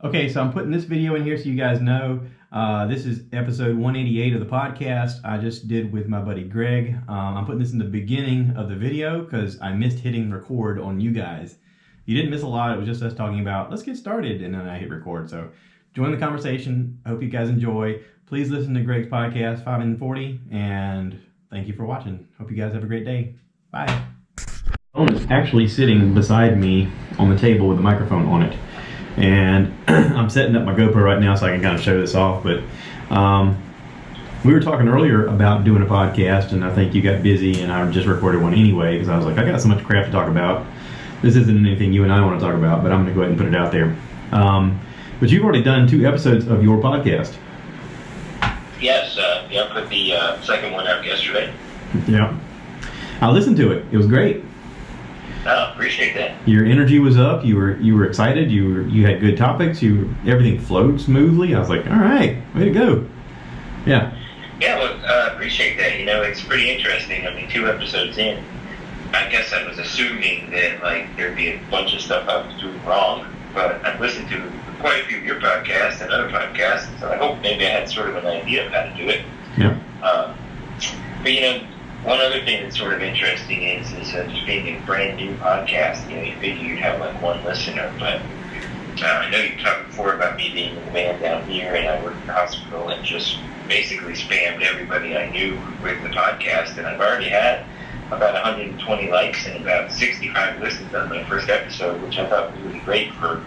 Okay, so I'm putting this video in here so you guys know. This is episode 188 of the podcast I just did with my buddy Greg. I'm putting this in the beginning of the video because I missed hitting record on you guys. You didn't miss a lot. It was just us talking about, let's get started, and then I hit record. So join the conversation. I hope you guys enjoy. Please listen to Greg's podcast, 5 and 40, and thank you for watching. Hope you guys have a great day. Bye. Phone is actually sitting beside me on the table with the microphone on it. And I'm setting up my GoPro right now so I can kind of show this off, but we were talking earlier about doing a podcast, and I think you got busy, and I just recorded one anyway because I was like, I got so much crap to talk about. This isn't anything you and I want to talk about, but I'm going to go ahead and put it out there. But you've already done 2 episodes of your podcast. Yes, I put the second one out yesterday. Yeah. I listened to it. It was great. Oh, appreciate that. Your energy was up. You were excited. You had good topics. Everything flowed smoothly. I was like, all right, way to go. Yeah. Yeah, well, appreciate that. You know, it's pretty interesting. I mean, 2 episodes in, I guess I was assuming that there'd be a bunch of stuff I was doing wrong, but I've listened to quite a few of your podcasts and other podcasts, so I hope maybe I had sort of an idea of how to do it. Yeah. But you know, one other thing that's sort of interesting is just being a brand new podcast. You know, you figure you'd have one listener, but I know you talked before about me being in the band down here, and I worked in the hospital and just basically spammed everybody I knew with the podcast, and I've already had about 120 likes and about 65 listens on my first episode, which I thought was really great for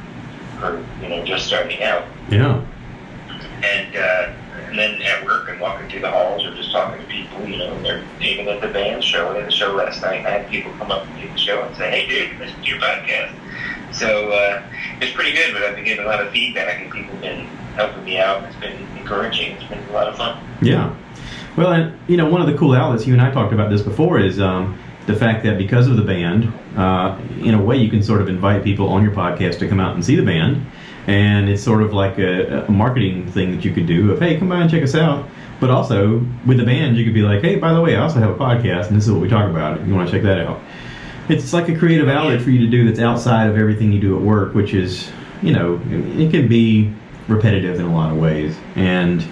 just starting out. Yeah. And then at work and walking through the halls or just talking to people, you know, they're even at the band show. At the show last night, I had people come up and do the show and say, hey, dude, listen to your podcast. So it's pretty good, but I've been getting a lot of feedback, and people have been helping me out. It's been encouraging. It's been a lot of fun. Yeah. Well, and, you know, one of the cool outlets, you and I talked about this before, is the fact that because of the band, in a way you can sort of invite people on your podcast to come out and see the band. And it's sort of like a marketing thing that you could do of, hey, come by and check us out. But also, with the band, you could be like, hey, by the way, I also have a podcast, and this is what we talk about if you want to check that out. It's like a creative outlet for you to do that's outside of everything you do at work, which is, you know, it can be repetitive in a lot of ways. And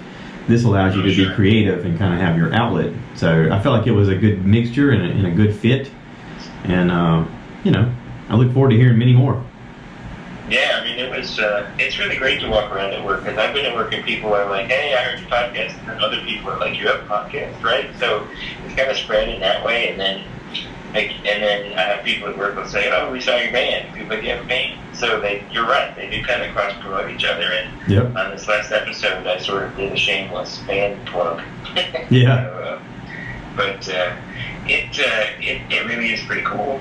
this allows you to be creative and kind of have your outlet. So I felt like it was a good mixture and a good fit. And, you know, I look forward to hearing many more. Yeah, I mean, it's really great to walk around at work, because I've been at work and people are like, hey, I heard your podcast, and then other people are like, you have a podcast, right? So it's kind of spread in that way, and then I have people at work will say, oh, we saw your band. People like, you have a band. So you're right, they do kind of cross-promote each other, and yep. On this last episode, I sort of did a shameless band plug. Yeah. So, but it really is pretty cool.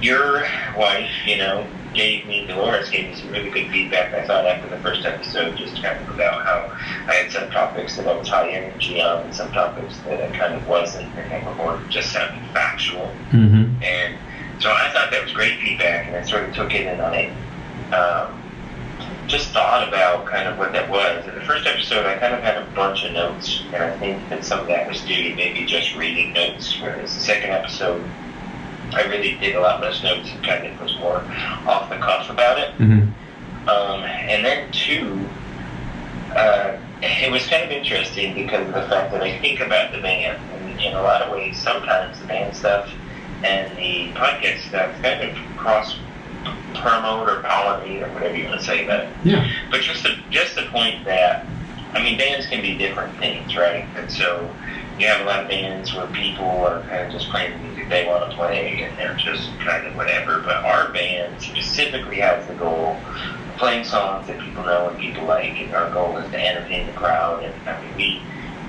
Your wife, you know, Dolores gave me some really good feedback, I thought, after the first episode, just kind of about how I had some topics that I was high energy on and some topics that I kind of wasn't, and they were more just sounding factual. Mm-hmm. And so I thought that was great feedback, and I sort of took it and I just thought about kind of what that was. In the first episode, I kind of had a bunch of notes, and I think that some of that was due to maybe just reading notes, whereas the second episode, I really did a lot less notes and kind of was more off the cuff about it. Mm-hmm. And then, too, it was kind of interesting because of the fact that I think about the band. And in a lot of ways, sometimes the band stuff and the podcast stuff kind of cross-promote or pollinate or whatever you want to say about it. Yeah. But just the point that, I mean, bands can be different things, right? And so you have a lot of bands where people are kind of just playing the music they want to play, and they're just kind of whatever. But our band specifically has the goal of playing songs that people know and people like, and our goal is to entertain the crowd. And I mean,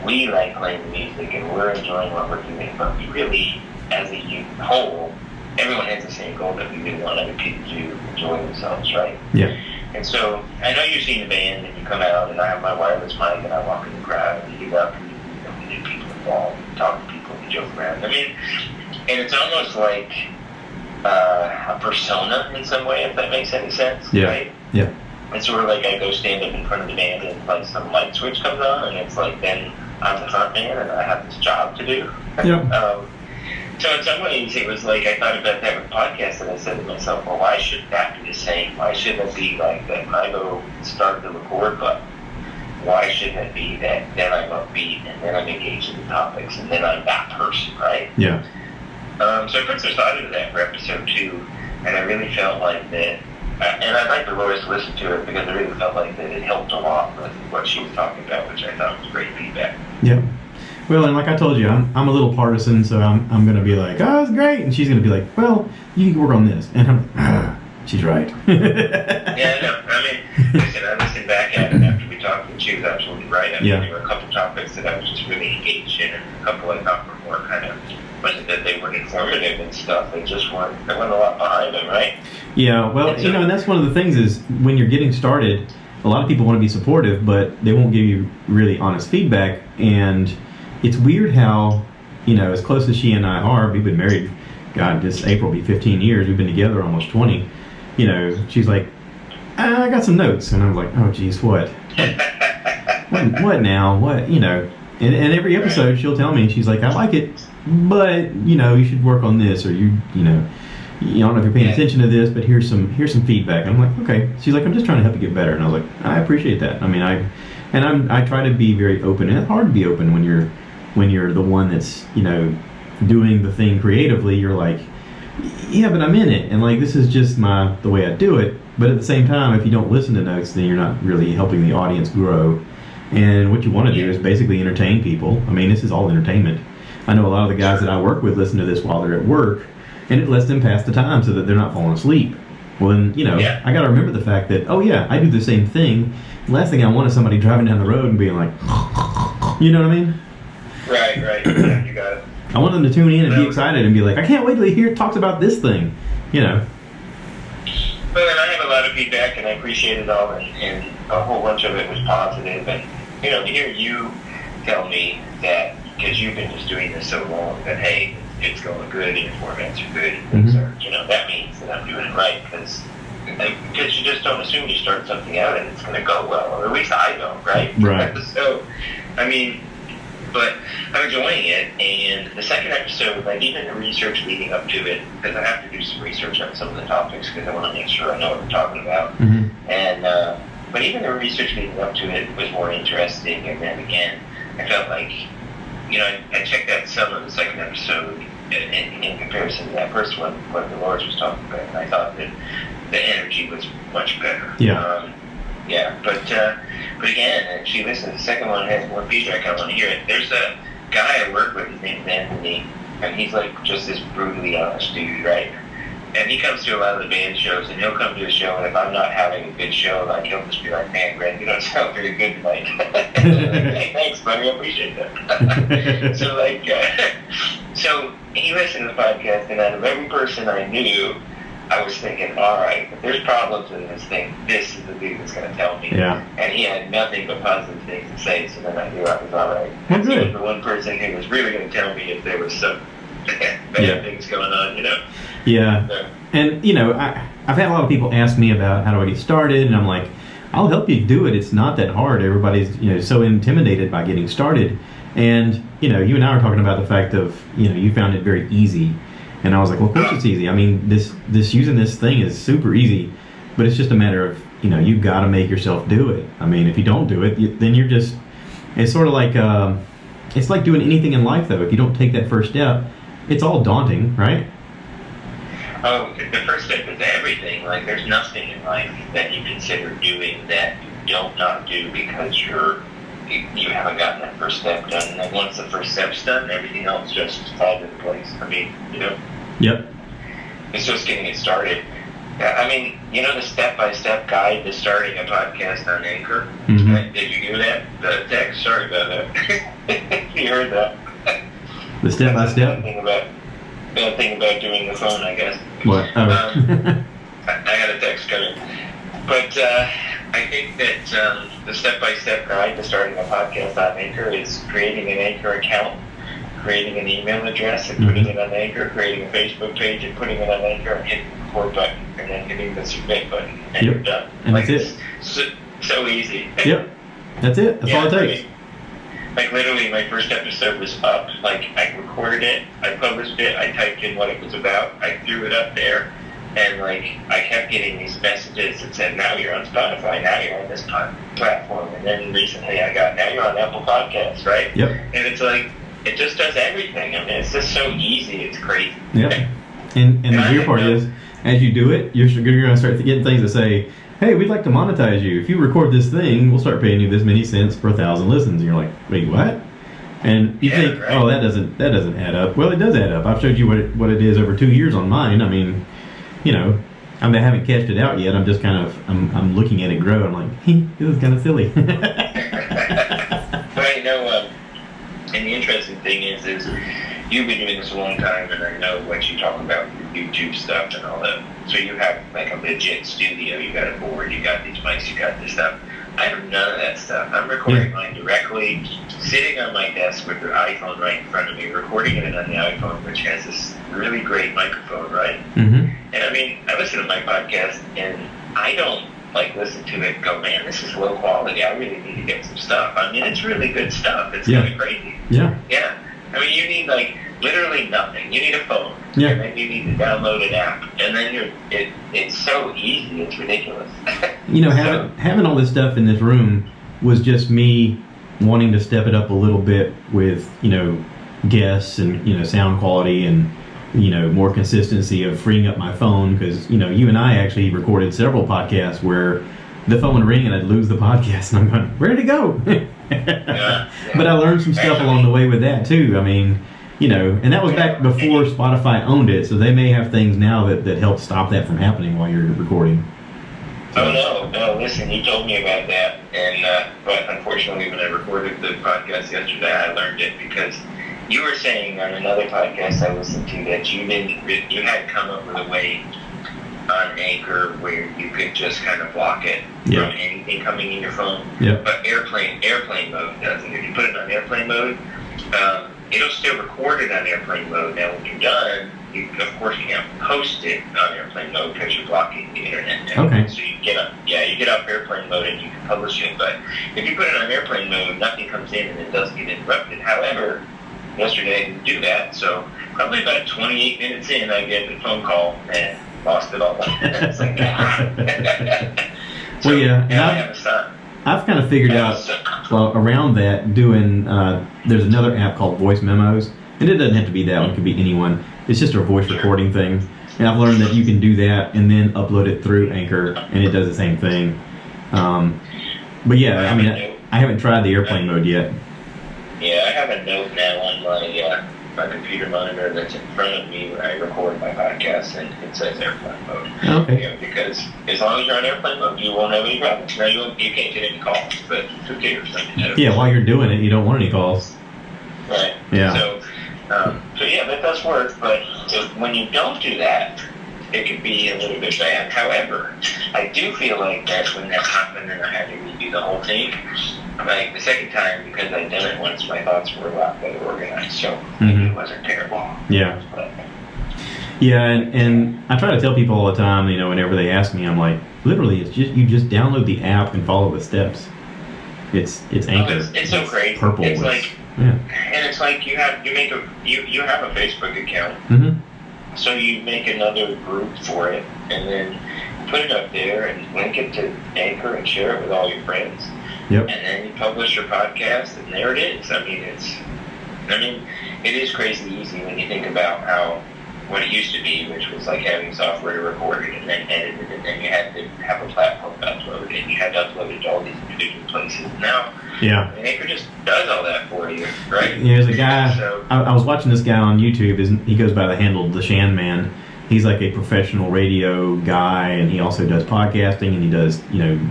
we like playing the music, and we're enjoying what we're doing. But we really, as a whole, everyone has the same goal, that we really want other people to enjoy themselves, right? Yeah. And so I know you've seen the band, and you come out, and I have my wireless mic, and I walk in the crowd, and you get up, and we get people involved, talk to people, and joke around. I mean, and it's almost like a persona in some way, if that makes any sense. Yeah. Right? Yeah. It's sort of like I go stand up in front of the band, and like some light switch comes on, and it's like then I'm the front man, and I have this job to do. Yeah. So in some ways, it was like I thought about that with podcasts, and I said to myself, well, why should that be the same? Why shouldn't it be like that? I go start the record button. Why shouldn't it be that then I'm upbeat and then I'm engaged in the topics and then I'm that person, right? Yeah. So I put some thought into that for episode 2, and I really felt like that, and I'd like the lawyers to listen to it because I really felt like that it helped a lot with what she was talking about, which I thought was great feedback. Yeah. Well, and like I told you, I'm a little partisan, so I'm going to be like, oh, it's great. And she's going to be like, well, you can work on this. And I'm like, she's right. Yeah, no, I mean, listen, I listened back at it after we talked, and she was absolutely right. I mean, there were a couple topics that I was just really engaged in, and a couple I thought were more kind of, wasn't that they weren't informative and stuff, they just weren't, there wasn't a lot behind them, right? Yeah, well, and that's one of the things is when you're getting started, a lot of people want to be supportive, but they won't give you really honest feedback. And it's weird how, as close as she and I are, we've been married, God, this April will be 15 years, we've been together almost 20. She's like, I got some notes. And I'm like, oh, geez, what? What now? What, And every episode she'll tell me, she's like, I like it, but, you should work on this, or I don't know if you're paying attention to this, but here's some feedback. I'm like, okay. She's like, I'm just trying to help you get better. And I was like, I appreciate that. I mean, I try to be very open, and it's hard to be open when you're the one that's, doing the thing creatively. You're like, yeah, but I'm in it, and like this is just the way I do it. But at the same time, if you don't listen to notes, then you're not really helping the audience grow. And what you want to do is basically entertain people. I mean, this is all entertainment. I know a lot of the guys that I work with listen to this while they're at work, and it lets them pass the time so that they're not falling asleep. Well, then, I got to remember the fact that, oh yeah, I do the same thing. The last thing I want is somebody driving down the road and being like, you know what I mean? Right. Yeah, you got it. I want them to tune in and be excited and be like, I can't wait till he talks about this thing, Well, and I have a lot of feedback, and I appreciate it all, and a whole bunch of it was positive. And, to hear you tell me that, because you've been just doing this so long, that, hey, it's going good, and your formats are good, and things are, that means that I'm doing it right, because you just don't assume you start something out and it's going to go well, or at least I don't, right? Right. So, I mean, but I'm enjoying it, and the second episode, like even the research leading up to it, because I have to do some research on some of the topics because I want to make sure I know what we're talking about. And but even the research leading up to it was more interesting, and then again, I felt like, I checked out some of the second episode in comparison to that first one, what Dolores was talking about, and I thought that the energy was much better. But again, if she listens, the second one has more feedback. I want to hear it. There's a guy I work with, his name's Anthony, and he's like just this brutally honest dude, right? And he comes to a lot of the band shows, and he'll come to a show, and if I'm not having a good show, like he'll just be like, man, Greg, you don't sound very good tonight. Like, hey, thanks, buddy, I appreciate that. So he listened to the podcast, and out of every person I knew, I was thinking, all right, if there's problems in this thing, this is the dude that's going to tell me. Yeah. And he had nothing but positive things to say, so then I knew I was all right. Well, he was the one person who was really going to tell me if there was some bad things going on, Yeah. So. And, I've had a lot of people ask me about how do I get started, and I'm like, I'll help you do it. It's not that hard. Everybody's, so intimidated by getting started. And, you and I were talking about the fact of, you found it very easy. And I was like, well, of course it's easy. I mean, this using this thing is super easy, but it's just a matter of, you've got to make yourself do it. I mean, if you don't do it, then you're just, it's sort of like, it's like doing anything in life, though. If you don't take that first step, it's all daunting, right? Oh, the first step is everything. Like, there's nothing in life that you consider doing that you don't not do because you haven't gotten that first step done. And then once the first step's done, everything else just falls into place. I mean, Yep. It's just getting it started. I mean, the step-by-step guide to starting a podcast on Anchor. Did you hear that? The text? Sorry about that. You heard that? The step-by-step? Bad thing about doing the phone, I guess. What? Oh. I got a text coming. But I think that the step-by-step guide to starting a podcast on Anchor is creating an Anchor account, creating an email address and putting it on Anchor, creating a Facebook page and putting it on Anchor, and hitting the record button, and then hitting the submit button, and you're done. And that's it. So easy. Yep. That's it. That's all it takes. Like literally, my first episode was up. Like I recorded it, I published it, I typed in what it was about, I threw it up there, and like I kept getting these messages that said, "Now you're on Spotify, now you're on this platform," and then recently I got, "Now you're on Apple Podcasts," right? Yep. And it's like it just does everything. I mean, it's just so easy. It's crazy. Yeah. And the weird part is, as you do it, you're going to start getting things that say, "Hey, we'd like to monetize you. If you record this thing, we'll start paying you this many cents per 1,000 listens." And you're like, "Wait, what?" And you think, right. "Oh, that doesn't add up." Well, it does add up. I've showed you what it is over 2 years on mine. I mean, I haven't cashed it out yet. I'm just kind of I'm looking at it grow. I'm like, this is kind of silly. But and the interesting thing is you've been doing this a long time, and I know what you talk about with YouTube stuff and all that. So you have like a legit studio, you got a board, you got these mics, you got this stuff. I have none of that stuff. I'm recording mine directly, sitting on my desk with the iPhone right in front of me, recording it on the iPhone, which has this really great microphone, right? Mm-hmm. And I mean, I listen to my podcast, and I don't like listen to it and go, "Man, this is low quality. I really need to get some stuff." I mean, it's really good stuff. It's kind of crazy. Yeah. Yeah. I mean, you need like literally nothing. You need a phone. Yeah. And then you need to download an app. And then it's so easy, it's ridiculous. Having all this stuff in this room was just me wanting to step it up a little bit with, guests and, sound quality and, more consistency of freeing up my phone, because, you and I actually recorded several podcasts where the phone would ring and I'd lose the podcast and I'm going, "Where'd it go?" But I learned some stuff along the way with that too. I mean, and that was back before Spotify owned it, so they may have things now that help stop that from happening while you're recording. So. Oh no! Listen, you told me about that, and but unfortunately, when I recorded the podcast yesterday, I learned it because you were saying on another podcast I listened to that you had come up with a way on Anchor where you could just kind of block it from anything coming in your phone. Yeah. But airplane mode doesn't. If you put it on airplane mode, it'll still record it on airplane mode. Now, when you're done, you can't post it on airplane mode because you're blocking the internet. Okay. So you get up airplane mode and you can publish it. But if you put it on airplane mode, nothing comes in and it doesn't get interrupted. However, yesterday I didn't do that, so probably about 28 minutes in, I get the phone call and lost it all. It's like, well, yeah, and I've kind of figured out around that doing. There's another app called Voice Memos, and it doesn't have to be that one; it could be anyone. It's just a voice recording thing, and I've learned that you can do that and then upload it through Anchor, and it does the same thing. But yeah, I mean, I haven't tried the airplane mode yet. Yeah, I have a note now on my computer monitor that's in front of me when I record my podcast, and it says airplane mode. Okay. Because as long as you're on airplane mode, you won't have any problems. Now you can't get any calls, but who cares? Yeah, while you're doing it, you don't want any calls. Right. Yeah. So yeah, that does work, but when you don't do that, it could be a little bit bad. However, I do feel like that when that happened and I had to redo the whole thing, like the second time, because I'd done it once, my thoughts were a lot better organized, so maybe it wasn't terrible. Yeah. Yeah, and I try to tell people all the time, whenever they ask me, I'm like, literally, it's just you just download the app and follow the steps. It's Anchor. It's so great. Purple. It's like, and it's like you have a Facebook account. Mm-hmm. So you make another group for it, and then put it up there and link it to Anchor and share it with all your friends. Yep. And then you publish your podcast, and there it is. I mean, it is crazy easy when you think about what it used to be, which was like having software to record it and then edit it, and then you had to have a platform to upload it, and you had to upload it to all these individual places. Now, Anchor just does all that for you, right? Yeah, there's a guy, I was watching this guy on YouTube, he goes by the handle The Shan Man. He's like a professional radio guy, and he also does podcasting, and he does,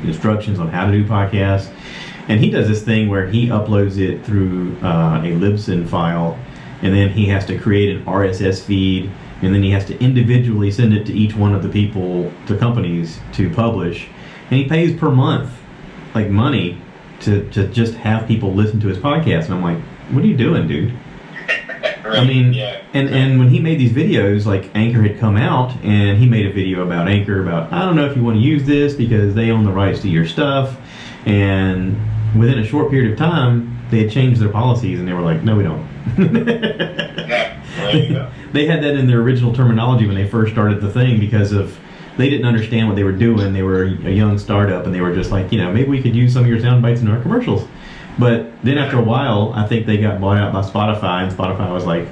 instructions on how to do podcasts. And he does this thing where he uploads it through a Libsyn file, and then he has to create an RSS feed, and then he has to individually send it to each one of the people, to companies, to publish. And he pays per month, like money, to just have people listen to his podcast. And I'm like, what are you doing, dude? Right. I mean, and when he made these videos, like Anchor had come out, and he made a video about Anchor, about, I don't know if you want to use this because they own the rights to your stuff. And within a short period of time, they had changed their policies, and they were like, no, we don't. Yeah, there you go. They had that in their original terminology when they first started the thing because of they didn't understand what they were doing. They were a young startup, and they were just like, maybe we could use some of your sound bites in our commercials. But then after a while, I think they got bought out by Spotify, and Spotify was like,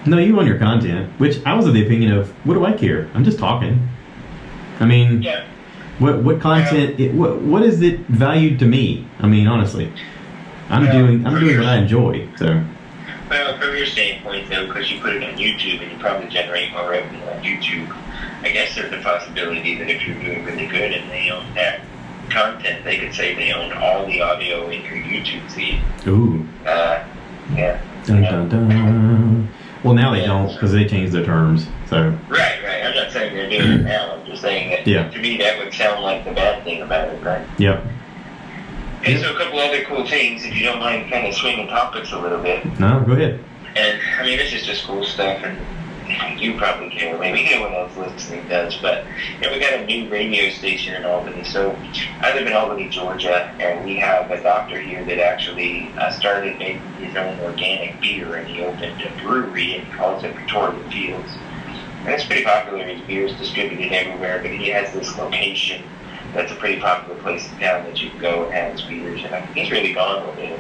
no, you own your content. Which I was of the opinion of, what do I care? I'm just talking. I mean, Yeah. what content? What is it valued to me? I mean, honestly, I'm doing what I enjoy. So. Well, from your standpoint, though, because you put it on YouTube and you probably generate more revenue on YouTube, I guess there's a possibility that if you're doing really good and they own that content, they could say they own all the audio in your YouTube feed. Ooh. Yeah. Dun, dun, dun. Well, now they don't because they changed their terms. So. Right. I'm not saying they're doing it now. I'm just saying that to me that would sound like the bad thing about it, right? Yep. And so a couple other cool things, if you don't mind kind of swinging topics a little bit. No, go ahead. And, I mean, this is just cool stuff, and you probably care, maybe no one else listening does, but, we got a new radio station in Albany. So I live in Albany, Georgia, and we have a doctor here that actually started making his own organic beer, and he opened a brewery, and he calls it Victoria Fields. And it's pretty popular. His beer is distributed everywhere, but he has this location that's a pretty popular place in town that you can go and have his beers. And he's really gone with it.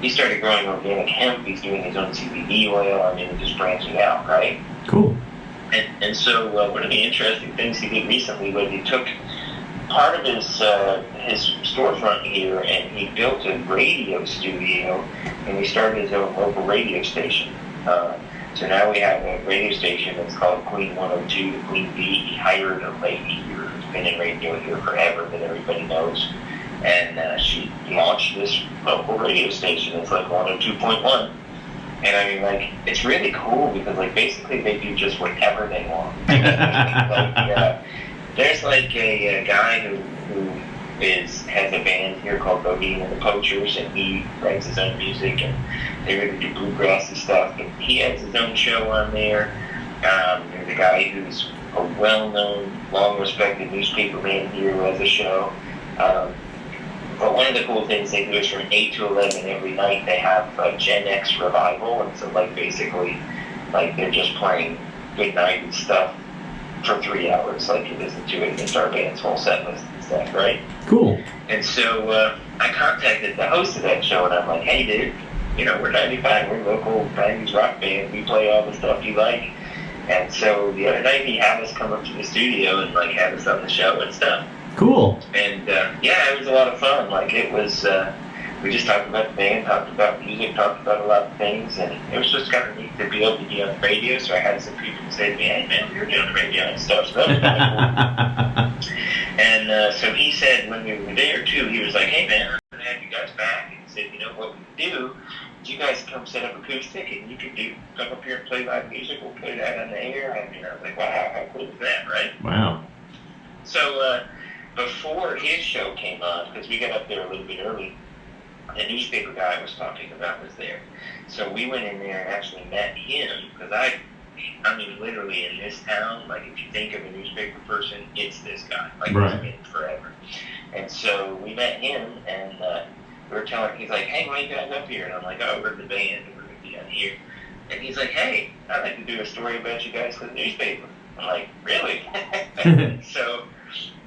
He started growing organic hemp. He's doing his own CBD oil. I mean, just branching out, right? Cool. And so one of the interesting things he did recently was he took part of his storefront here and he built a radio studio and he started his own local radio station. So now we have a radio station that's called Queen 102, Queen B. He hired a lady here who's been in radio here forever that everybody knows. And she launched this local radio station. It's like 102.1. And I mean, like, it's really cool because, like, basically they do just whatever they want. There's like a guy who has a band here called Rogan and the Poachers, and he writes his own music, and they really do bluegrass and stuff. And he has his own show on there. There's a guy who's a well-known, long-respected newspaper man here who has a show. But one of the cool things they do is from 8 to 11 every night they have a Gen X revival, and so like basically like they're just playing good night and stuff for 3 hours, like you listen to it against our band's whole set list and stuff, right? Cool. And so I contacted the host of that show and I'm like, hey dude, we're 95, we're a local 90s rock band, we play all the stuff you like. And so the other night he had us come up to the studio and like have us on the show and stuff. Cool. And it was a lot of fun. Like it was, we just talked about the band, talked about music, talked about a lot of things, and it was just kind of neat to be able to be on the radio. So I had some people say to me, "Hey man, you're doing the radio and stuff." So that was kind of cool. And so he said when we were there too, he was like, "Hey man, I'm gonna have you guys back." And he said, what we do is you guys come set up acoustic, and you can come up here and play live music. We'll play that on the air. I mean, I was like, wow, how cool is that, right? Wow. So. Before his show came on, because we got up there a little bit early, the newspaper guy I was talking about was there. So we went in there and actually met him, because I mean, literally in this town, like if you think of a newspaper person, it's this guy. Like right. He's been forever. And so we met him, and we were telling him, he's like, hey, why you guys up here? And I'm like, oh, we're the band, and we're going to be on here. And he's like, hey, I'd like to do a story about you guys for the newspaper. I'm like, really? So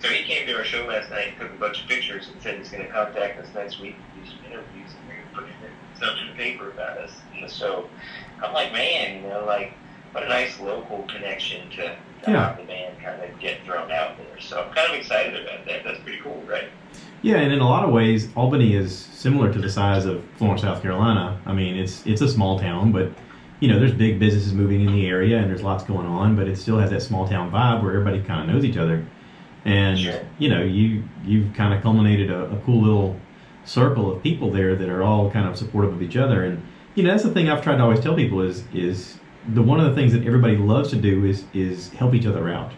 he came to our show last night and took a bunch of pictures and said he's going to contact us next week to do some interviews and we're going to put something in the paper about us. And so I'm like, man, like, what a nice local connection to have the band kind of get thrown out there. So I'm kind of excited about that. That's pretty cool, right? Yeah, and in a lot of ways, Albany is similar to the size of Florence, South Carolina. I mean, it's a small town, but there's big businesses moving in the area and there's lots going on, but it still has that small town vibe where everybody kind of knows each other. And, sure. You've kind of culminated a cool little circle of people there that are all kind of supportive of each other. And, that's the thing I've tried to always tell people is one of the things that everybody loves to do is help each other out.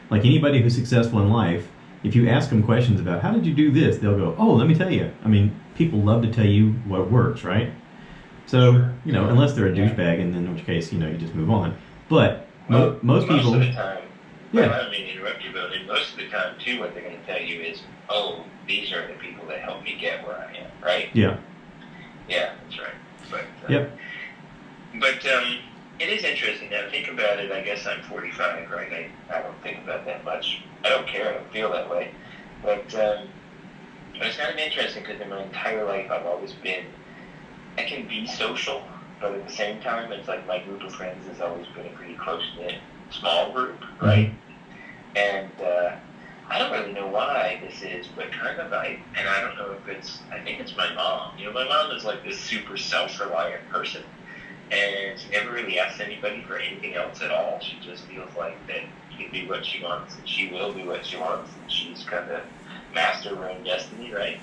Like anybody who's successful in life, if you ask them questions about how did you do this, they'll go, oh, let me tell you. I mean, people love to tell you what works, right? So, unless they're a douchebag, and then in which case, you just move on. But most people... Of the time, yeah. Well, I don't mean to interrupt you, but most of the time, too, what they're going to tell you is, oh, these are the people that helped me get where I am, right? Yeah. Yeah, that's right. But Yep. But it is interesting now. Think about it. I guess I'm 45, right? I don't think about that much. I don't care. I don't feel that way. But it's kind of interesting because in my entire life I've always been. I can be social, but at the same time, it's like my group of friends has always been a pretty close-knit, small group, right? Mm-hmm. And I don't really know why this is, but kind of I don't know if it's. I think it's my mom. You know, my mom is like this super self-reliant person. And she never really asks anybody for anything else at all. She just feels like that she can do what she wants, and she will do what she wants, and she's kind of master of her own destiny, right?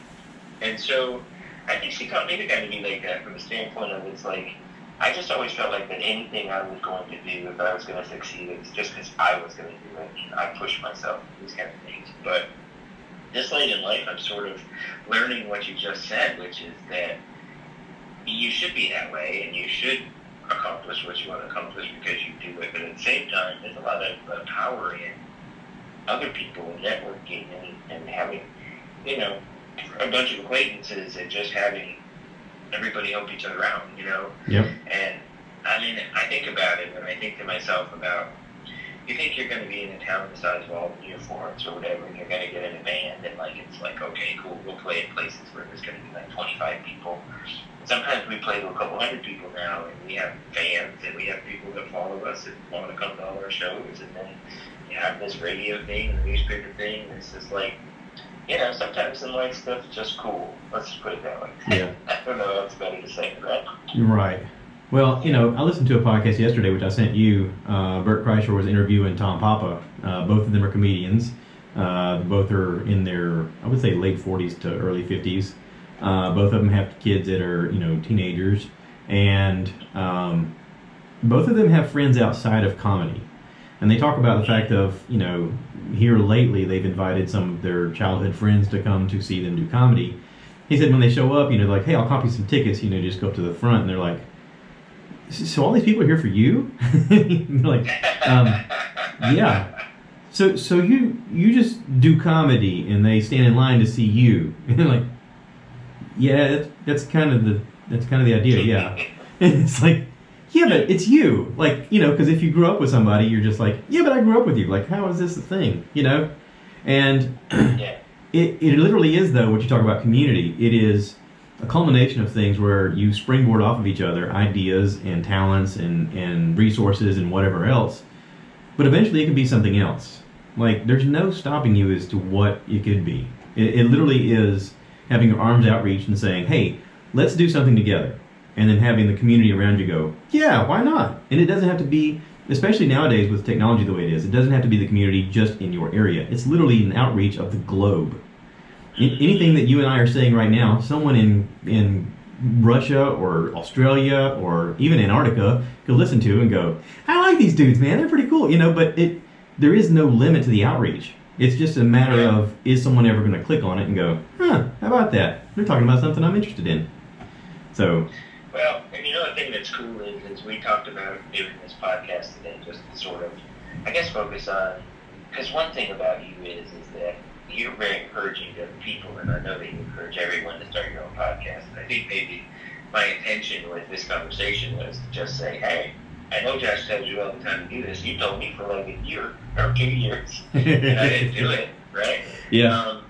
And so I think she taught me to kind of be like that from the standpoint of it's like, I just always felt like that anything I was going to do, if I was going to succeed, it was just because I was going to do it. And I pushed myself, these kind of things. But this late in life, I'm sort of learning what you just said, which is that you should be that way, and you should accomplish what you want to accomplish because you do it. But at the same time, there's a lot of power in other people and networking and having, you know, a bunch of acquaintances and just having everybody help each other out, you know? Yep. And I mean, I think about it, and I think to myself about, you think you're going to be in a town the size of Albany or Florence or whatever, and you're going to get in a band, and like, it's like, okay, cool, we'll play at places where there's going to be like 25 people. Sometimes we play to a couple hundred people now, and we have fans, and we have people that follow us and want to come to all our shows, and then you have this radio thing and the newspaper thing, and it's just like, you know, sometimes in life stuff is just cool. Let's just put it that way. Yeah. I don't know how it's better to say, right? Right. Well, you know, I listened to a podcast yesterday, which I sent you. Bert Kreischer was interviewing Tom Papa. Both of them are comedians. Both are in their, I would say, late 40s to early 50s. Both of them have kids that are, you know, teenagers. And both of them have friends outside of comedy. And they talk about the fact of, you know, here lately they've invited some of their childhood friends to come to see them do comedy. He said when they show up, you know, like, hey, I'll copy some tickets, you know, just go up to the front. And they're like, so all these people are here for you? They're like, yeah. So you just do comedy and they stand in line to see you. And they're like, yeah, that's kind of the idea, yeah. And it's like, yeah, but it's you. Like, you know, because if you grew up with somebody, you're just like, yeah, but I grew up with you. Like, how is this a thing? You know? And it literally is, though, what you talk about community. It is a culmination of things where you springboard off of each other, ideas and talents and resources and whatever else. But eventually it can be something else. Like, there's no stopping you as to what it could be. It literally is having your arms outreached and saying, hey, let's do something together. And then having the community around you go, yeah, why not? And it doesn't have to be, especially nowadays with technology the way it is, it doesn't have to be the community just in your area. It's literally an outreach of the globe. Anything that you and I are saying right now, someone in Russia or Australia or even Antarctica could listen to and go, I like these dudes, man, they're pretty cool, you know, but there is no limit to the outreach. It's just a matter of, is someone ever going to click on it and go, how about that? They're talking about something I'm interested in. So... Well, and you know the thing that's cool is we talked about doing this podcast today just to sort of, I guess, focus on, because one thing about you is that you're very encouraging to other people, and I know that you encourage everyone to start your own podcast. And I think maybe my intention with this conversation was to just say, hey, I know Josh tells you all the time to do this. You told me for like a year or 2 years, and I didn't do it, right? Yeah.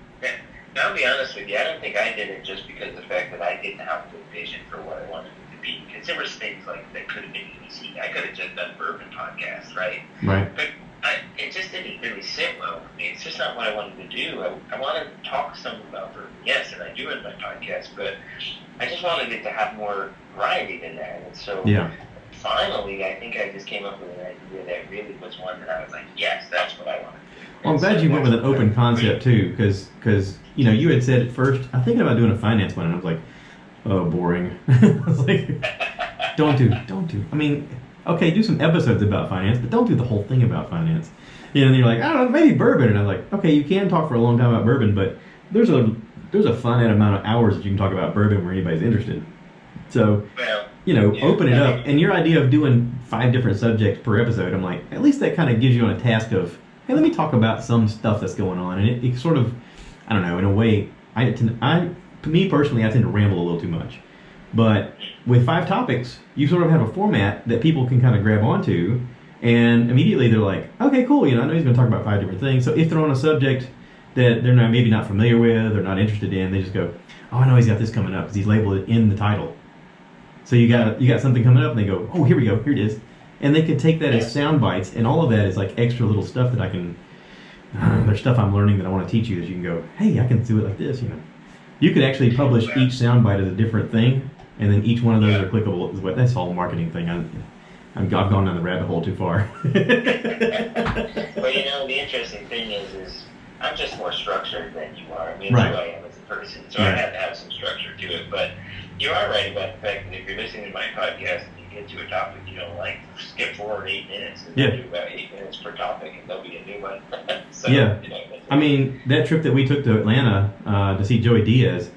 Now, I'll be honest with you, I don't think I did it just because of the fact that I didn't have the vision for what I wanted it to be. Because there was things like that could have been easy. I could have just done bourbon podcasts, right? Right. But it just didn't really sit well with me. It's just not what I wanted to do. I wanted to talk to someone about bourbon, yes, and I do in my podcast, but I just wanted it to have more variety than that. And so finally, I think I just came up with an idea that really was one that I was like, yes, that's what I want to do. Well, I'm glad you went with an open concept too, because you know, you had said at first, I'm thinking about doing a finance one, and I was like, oh, boring. I was like, don't do. I mean, okay, do some episodes about finance, but don't do the whole thing about finance. You know, and you're like, I don't know, maybe bourbon, and I'm like, okay, you can talk for a long time about bourbon, but there's a finite amount of hours that you can talk about bourbon where anybody's interested. So, you know, open it up. And your idea of doing 5 different subjects per episode, I'm like, at least that kind of gives you on a task of, hey, let me talk about some stuff that's going on. And it sort of, I don't know, in a way, me personally, I tend to ramble a little too much. But with 5 topics, you sort of have a format that people can kind of grab onto, and immediately they're like, okay, cool, I know he's going to talk about 5 different things. So if they're on a subject that they're maybe not familiar with or not interested in, they just go, oh, I know he's got this coming up because he's labeled it in the title. So you got something coming up, and they go, oh, here we go, here it is. And they can take that as sound bites, and all of that is like extra little stuff that I can, there's stuff I'm learning that I want to teach you that you can go, hey, I can do it like this, You could actually publish each soundbite as a different thing, and then each one of those are clickable. That's all marketing thing. I've gone down the rabbit hole too far. Well, the interesting thing is I'm just more structured than you are. I mean, that's who I am as a person, so I have to have some structure to it. But you are right about the fact that if you're listening to my podcast and you get to a topic you don't like, skip forward 8 minutes and do about 8 minutes per topic, and there'll be a new one. So, I mean, that trip that we took to Atlanta to see Joey Diaz,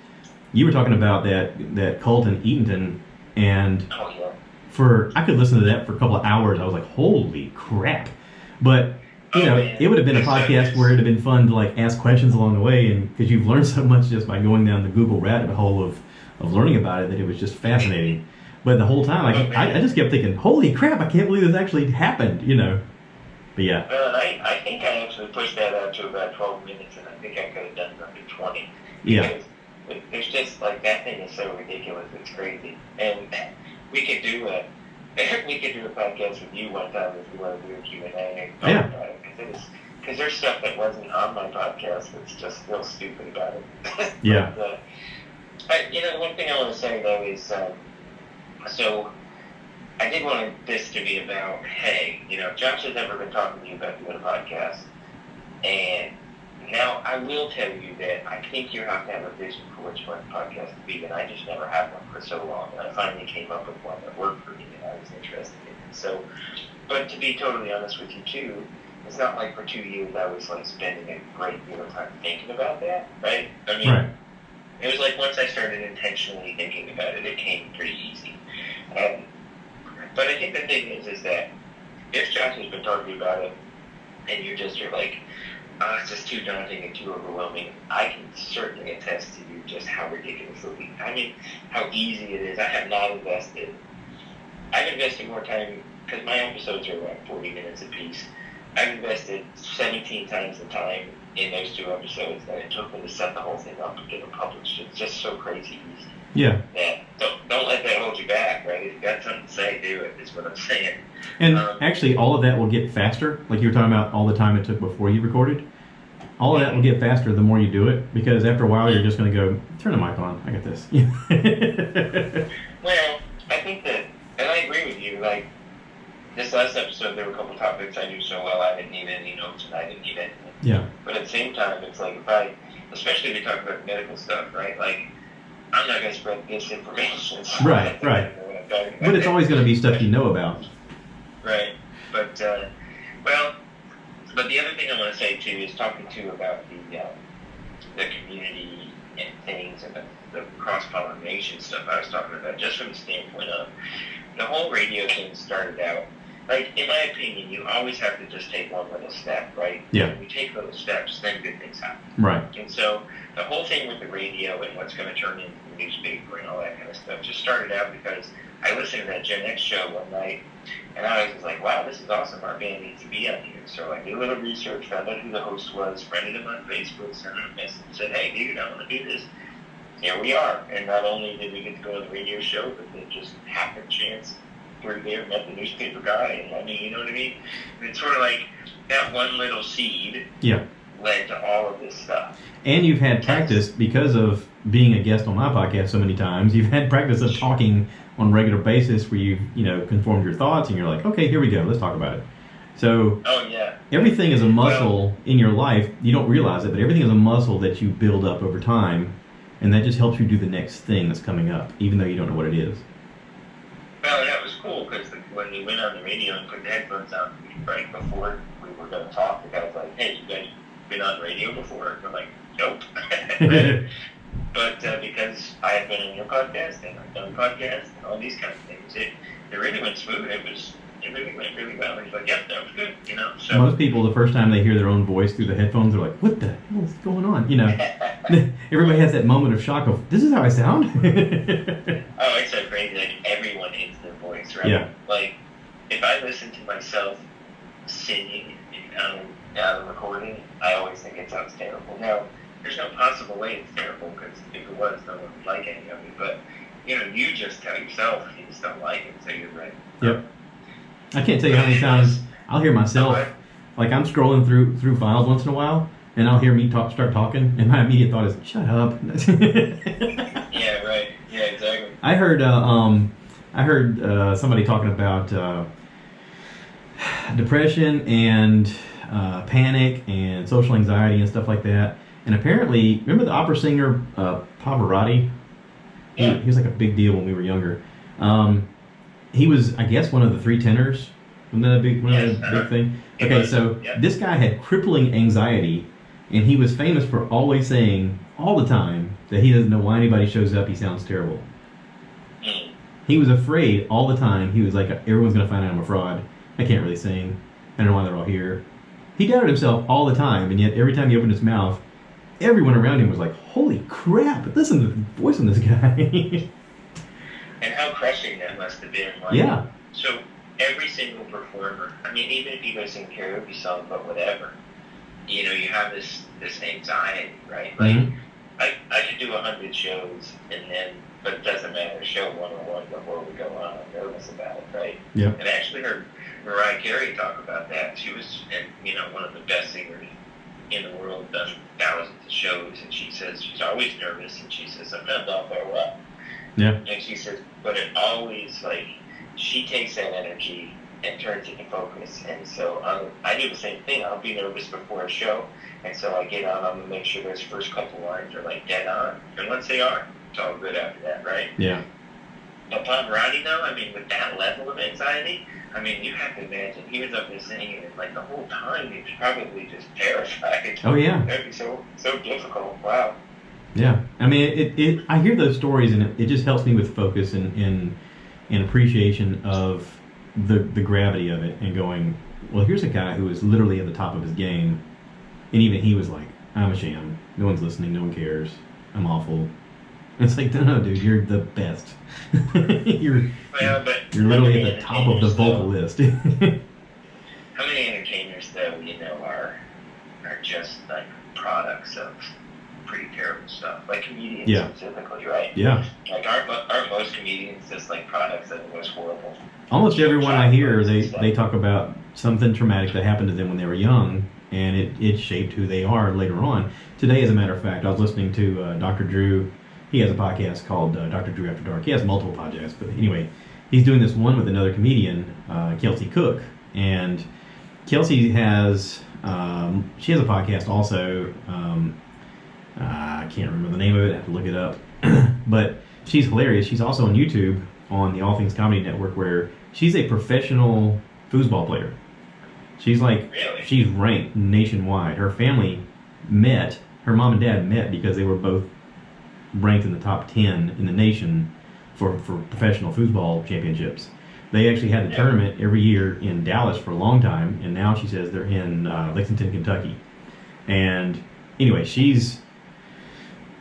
you were talking about that cult in Eatonton, and I could listen to that for a couple of hours. I was like, holy crap. But it would have been a podcast where it would have been fun to like ask questions along the way, and because you've learned so much just by going down the Google rabbit hole of learning about it, that it was just fascinating. But the whole time, I just kept thinking, holy crap, I can't believe this actually happened, But yeah. Well, I think I actually pushed that out to about 12 minutes, and I think I could have done it under 20. Yeah. There's just, like, that thing is so ridiculous, it's crazy. And we could do a podcast with you one time if you want to do a Q&A. Yeah. Because there's stuff that wasn't on my podcast that's just still stupid about it. Yeah. But, the one thing I want to say, though, is, so I did want this to be about, hey, Josh has never been talking to you about doing a podcast, and now I will tell you that I think you have to have a vision for which one podcast to be, and I just never had one for so long, and I finally came up with one that worked for me and I was interested in it. So, but to be totally honest with you too, it's not like for 2 years I was like spending a great deal of time thinking about that, right? I mean, It was like once I started intentionally thinking about it, it came pretty easy. But I think the thing is that if Josh has been talking about it, and you're like, it's just too daunting and too overwhelming, I can certainly attest to you just how ridiculously, how easy it is. I've invested more time, because my episodes are around 40 minutes apiece. I've invested 17 times the time in those 2 episodes that it took me to set the whole thing up and get them published. It's just so crazy easy. Yeah. That don't let that hold you back, right? If you got something to say, do it, is what I'm saying. And actually, all of that will get faster. Like you were talking about all the time it took before you recorded. All of that will get faster the more you do it, because after a while you're just going to go, turn the mic on, I got this. Well, I think that, and I agree with you, like, this last episode there were a couple topics I knew so well I didn't need any notes and I didn't need anything. Yeah. But at the same time, it's like especially if we talk about medical stuff, right? Like, I'm not going to spread disinformation. So right. But it's always going to be stuff you know about. Right. But the other thing I want to say, too, is talking, too, about the community and things and the cross-pollination stuff I was talking about, just from the standpoint of the whole radio thing started out. Like, in my opinion, you always have to just take one little step, right? Yeah. When you take little steps, then good things happen. Right. And so the whole thing with the radio and what's going to turn into the newspaper and all that kind of stuff just started out because I listened to that Gen X show one night, and I was just like, wow, this is awesome. Our band needs to be on here. So I did a little research, found out who the host was, friended him on Facebook, sent him a message, and said, hey, dude, I want to do this. Here we are. And not only did we get to go on the radio show, but it just happened chance through there, met the newspaper guy, and I mean, you know what I mean? And it's sort of like that one little seed led to all of this stuff. And you've had practice because of being a guest on my podcast so many times. You've had practice of talking on a regular basis where you've, conformed your thoughts and you're like, okay, here we go, let's talk about it. So everything is a muscle in your life. You don't realize it, but everything is a muscle that you build up over time, and that just helps you do the next thing that's coming up, even though you don't know what it is. Well, that was cool, because when we went on the radio and put the headphones on right before we were going to talk, the guy was like, hey, you guys been on radio before? And we're like, nope. But because I had been on your podcast and I've done podcasts and all these kind of things, it really went smooth. It really went really well. And he's like, yep, that was good, So most people, the first time they hear their own voice through the headphones, are like, what the hell is going on, Everybody has that moment of shock of, this is how I sound? Oh, it's so crazy. Like, everyone hates their voice, right? Yeah. Like, if I listen to myself singing out of recording, I always think it sounds terrible. Now, there's no possible way it's terrible, because if it was, no one would like any of it. But, you just tell yourself you just don't like it, so you're right. Yep. I can't tell you how many times I'll hear myself, like I'm scrolling through files once in a while, and I'll hear me start talking, and my immediate thought is, shut up. Yeah, right. Yeah, exactly. I heard somebody talking about depression and panic and social anxiety and stuff like that. And apparently, remember the opera singer Pavarotti? Yeah. He was like a big deal when we were younger. He was, I guess, one of the three tenors. Wasn't that a big thing? Okay, so this guy had crippling anxiety, and he was famous for always saying, all the time, that he doesn't know why anybody shows up, he sounds terrible. He was afraid all the time. He was like, everyone's going to find out I'm a fraud. I can't really sing. I don't know why they're all here. He doubted himself all the time, and yet every time he opened his mouth, everyone around him was like, holy crap, listen to the voice on this guy. And how crushing that must have been. Like, yeah. So every single performer, I mean, even if you go sing karaoke song, but whatever, you have this anxiety, right? Like, I could do 100 shows, but it doesn't matter. Show 101 before we go on. I'm nervous about it, right? Yeah. And I actually heard Mariah Carey talk about that. She was, one of the best singers in the world, done thousands of shows, and she says she's always nervous, and she says sometimes I'll throw up. Yeah. And she says, but it always, like, she takes that energy and turns it to focus. And so I do the same thing. I'll be nervous before a show, and so I get on. I'm gonna make sure those first couple lines are like dead on, and once they are, it's all good after that, right? Yeah. But Pavarotti, though, I mean, with that level of anxiety, I mean, you have to imagine he was up there singing, and like the whole time he was probably just terrified. Oh yeah. That'd be so difficult. Wow. Yeah, I mean, I hear those stories, and it just helps me with focus and appreciation of the gravity of it, and going, well, here's a guy who is literally at the top of his game, and even he was like, I'm a sham. No one's listening. No one cares. I'm awful. And it's like, no, dude, you're the best. you're literally at the top of the vocal list. How many entertainers, though, are just like products of pretty terrible stuff, like comedians specifically, right? Yeah. Like, aren't most comedians just like products of the most horrible? Almost everyone I hear, they talk about something traumatic that happened to them when they were young, and it shaped who they are later on. Today, as a matter of fact, I was listening to Dr. Drew. He has a podcast called Dr. Drew After Dark. He has multiple podcasts, but anyway, he's doing this one with another comedian, Kelsey Cook, and Kelsey has she has a podcast also. I can't remember the name of it. I have to look it up. But she's hilarious. She's also on YouTube on the All Things Comedy Network, where she's a professional foosball player. She's like, she's ranked nationwide. Her family her mom and dad met because they were both ranked in the top 10 in the nation for professional foosball championships. They actually had the tournament every year in Dallas for a long time, and now she says they're in Lexington, Kentucky. And anyway,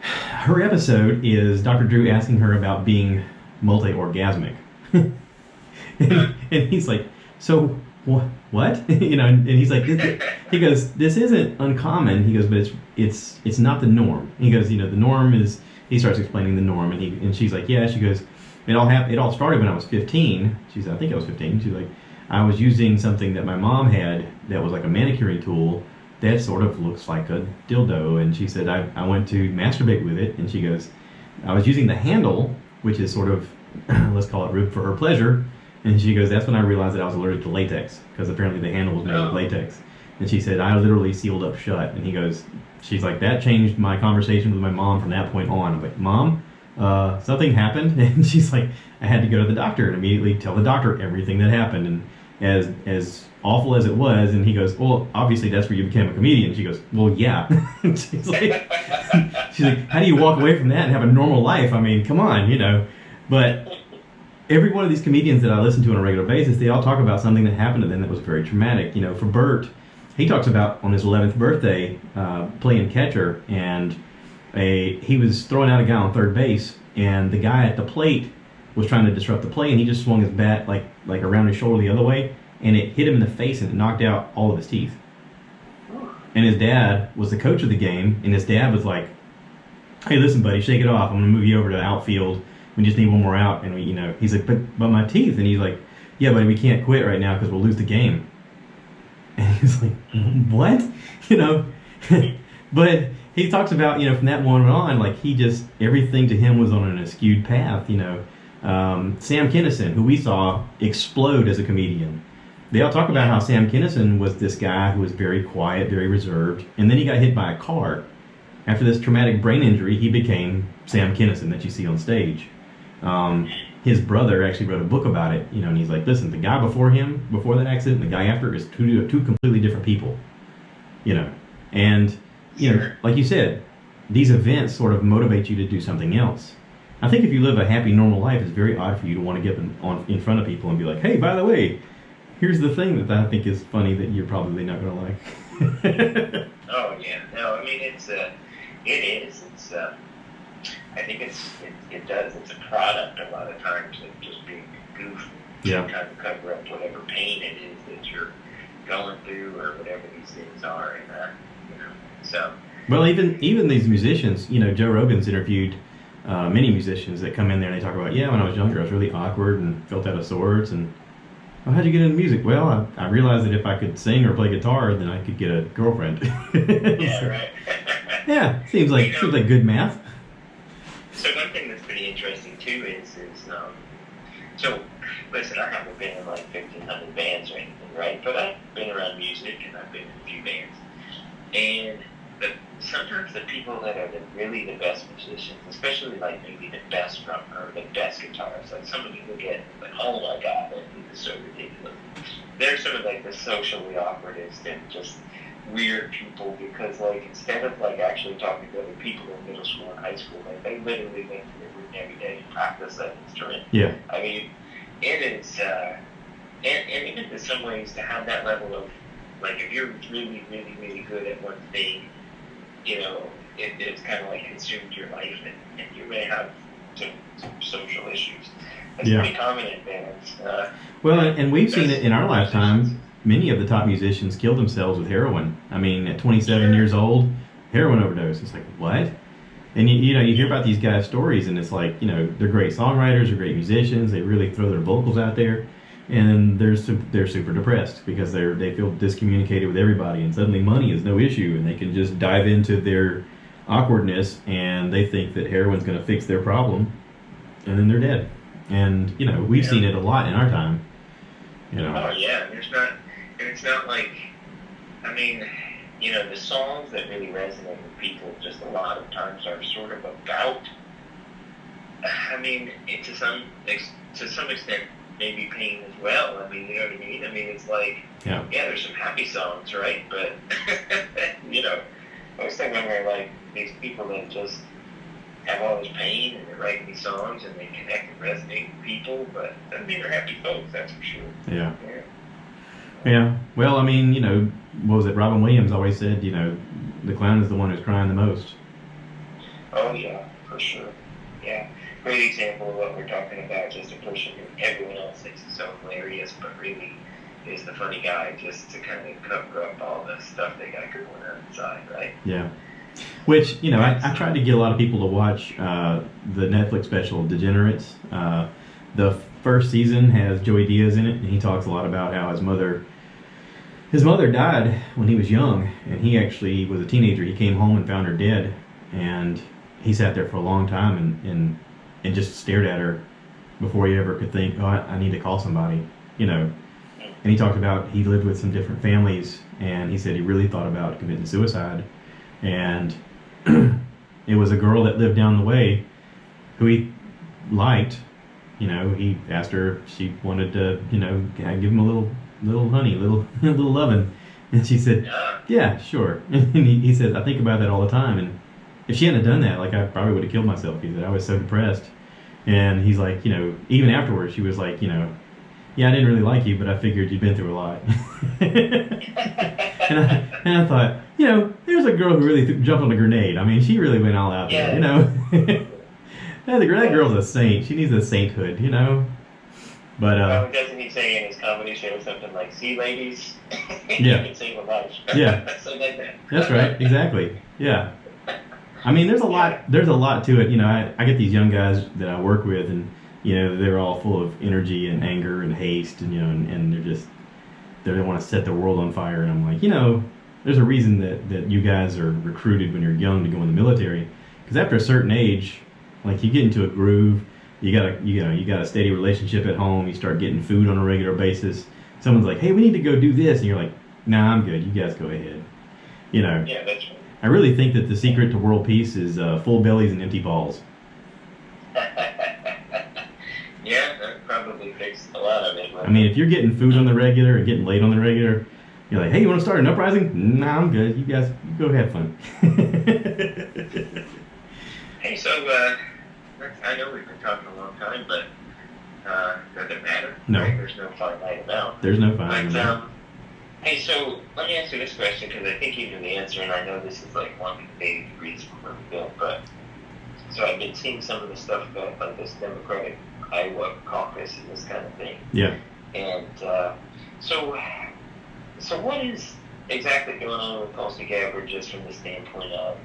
her episode is Dr. Drew asking her about being multi-orgasmic. and he's like, so what? And he's like, he goes, this isn't uncommon. He goes, but it's not the norm. He goes, the norm is, he starts explaining the norm, and she's like, yeah. She goes, it all started when I was 15. She said, I think I was 15. She's like, I was using something that my mom had that was like a manicuring tool that sort of looks like a dildo. And she said, I went to masturbate with it. And she goes, I was using the handle, which is sort of, let's call it root for her pleasure. And she goes, that's when I realized that I was allergic to latex, because apparently the handle was made of latex. And she said, I literally sealed up shut. And he goes, she's like, that changed my conversation with my mom from that point on. I'm like, Mom, something happened. And she's like, I had to go to the doctor and immediately tell the doctor everything that happened. And as awful as it was, and he goes, well, obviously that's where you became a comedian. She goes, well, yeah. she's like, how do you walk away from that and have a normal life? I mean, come on, But every one of these comedians that I listen to on a regular basis, they all talk about something that happened to them that was very traumatic. For Bert, he talks about on his 11th birthday playing catcher, and he was throwing out a guy on third base, and the guy at the plate was trying to disrupt the play, and he just swung his bat like around his shoulder the other way, and it hit him in the face, and it knocked out all of his teeth. And his dad was the coach of the game, and his dad was like, "Hey, listen, buddy, shake it off. I'm gonna move you over to the outfield. We just need one more out." And he's like, "But my teeth." And he's like, "Yeah, buddy, we can't quit right now because we'll lose the game." And he's like, "What?" But he talks about, from that moment on, like he just, everything to him was on an askewed path. Sam Kinison, who we saw explode as a comedian. They all talk about how Sam Kinison was this guy who was very quiet, very reserved, and then he got hit by a car. After this traumatic brain injury, he became Sam Kinison that you see on stage. His brother actually wrote a book about it, and he's like, listen, the guy before that accident, and the guy after is two completely different people, And, like you said, these events sort of motivate you to do something else. I think if you live a happy, normal life, it's very odd for you to want to get in front of people and be like, hey, by the way, here's the thing that I think is funny that you're probably not going to like. Oh, yeah. No, I mean, it is. I think it does. It's a product a lot of times of just being goofy. Yeah. To kind of cover up whatever pain it is that you're going through or whatever these things are. And, so. Well, even these musicians, Joe Rogan's interviewed many musicians that come in there and they talk about, when I was younger, I was really awkward and felt out of sorts. And, well, how'd you get into music? Well, I realized that if I could sing or play guitar, then I could get a girlfriend. Yeah, right. Yeah, seems like good math. So one thing that's pretty interesting too is so listen, I haven't been in like 1,500 bands or anything, right? But I've been around music and I've been in a few bands, and sometimes the people that are really the best musicians, especially like maybe the best drummer or the best guitarist, like some of you look at like, oh my god, that dude is so ridiculous. They're sort of like the socially awkwardest and just weird people, because like instead of like actually talking to other people in middle school and high school, like they literally went to their room every day and practiced that instrument. Yeah. I mean, it is, and even in some ways to have that level of, like if you're really, really, really good at one thing, it's kind of like consumed your life, and you may have some social issues. That's pretty common in bands. Well, and we've seen it in our lifetime. Many of the top musicians killed themselves with heroin. I mean, at 27 years old, heroin overdose. It's like, what? And you hear about these guys' stories, and it's like, they're great songwriters, they're great musicians, they really throw their vocals out there, and they're super depressed because they feel discommunicated with everybody, and suddenly money is no issue, and they can just dive into their awkwardness, and they think that heroin's going to fix their problem, and then they're dead. And we've seen it a lot in our time. Oh yeah, it's not like, I mean, the songs that really resonate with people just a lot of times are sort of about, I mean, to some extent, maybe pain as well. I mean, you know what I mean? I mean, it's like, there's some happy songs, right? But, most of them are like these people that just have all this pain and they're writing these songs and they connect and resonate with people, but doesn't mean they're happy folks, that's for sure. Yeah. Well, I mean, what was it? Robin Williams always said, the clown is the one who's crying the most. Oh, yeah, for sure. Yeah. Great example of what we're talking about, just a person who everyone else thinks is so hilarious, but really is the funny guy, just to kind of cover up all the stuff they got going on inside, right? Yeah. Which, I tried to get a lot of people to watch the Netflix special, Degenerates. The first season has Joey Diaz in it, and he talks a lot about how his mother died when he was young, and he actually was a teenager. He came home and found her dead, and he sat there for a long time and just stared at her before he ever could think, oh, I need to call somebody, And he talked about he lived with some different families, and he said he really thought about committing suicide. And it was a girl that lived down the way who he liked. He asked her if she wanted to, give him a little honey, little loving. And she said, yeah, sure. And he said, I think about that all the time. And if she hadn't done that, like, I probably would have killed myself. He said, I was so depressed. And he's like, even afterwards, she was like, yeah, I didn't really like you, but I figured you'd been through a lot. and I thought, there's a girl who really jumped on a grenade. I mean, she really went all out there, that girl's a saint. She needs a sainthood, But doesn't he say in his comedy show something like, "See, ladies, yeah, you can save a life." Yeah, Something like that. That's right, exactly. Yeah, I mean, there's a lot to it. I get these young guys that I work with, and they're all full of energy and anger and haste, and and they want to set the world on fire. And I'm like, there's a reason that you guys are recruited when you're young to go in the military, because after a certain age, like you get into a groove. You got a steady relationship at home. You start getting food on a regular basis. Someone's like, "Hey, we need to go do this," and you're like, "Nah, I'm good. You guys go ahead." Yeah, that's right. I really think that the secret to world peace is full bellies and empty balls. Yeah, that probably fixed a lot of it. I mean, if you're getting food on the regular and getting laid on the regular, you're like, "Hey, you want to start an uprising?" "Nah, I'm good. You guys go have fun." Hey, so I know we've been talking a long time, but does it matter? No. Right? There's no finite amount. There's no finite But, amount. hey, so let me ask you this question, because I think you know the answer, and I know this is like one of the big reasons for the bill, but so I've been seeing some of the stuff about like this Democratic Iowa caucus and this kind of thing. Yeah. And so what is exactly going on with Tulsi Gabbard, just from the standpoint of,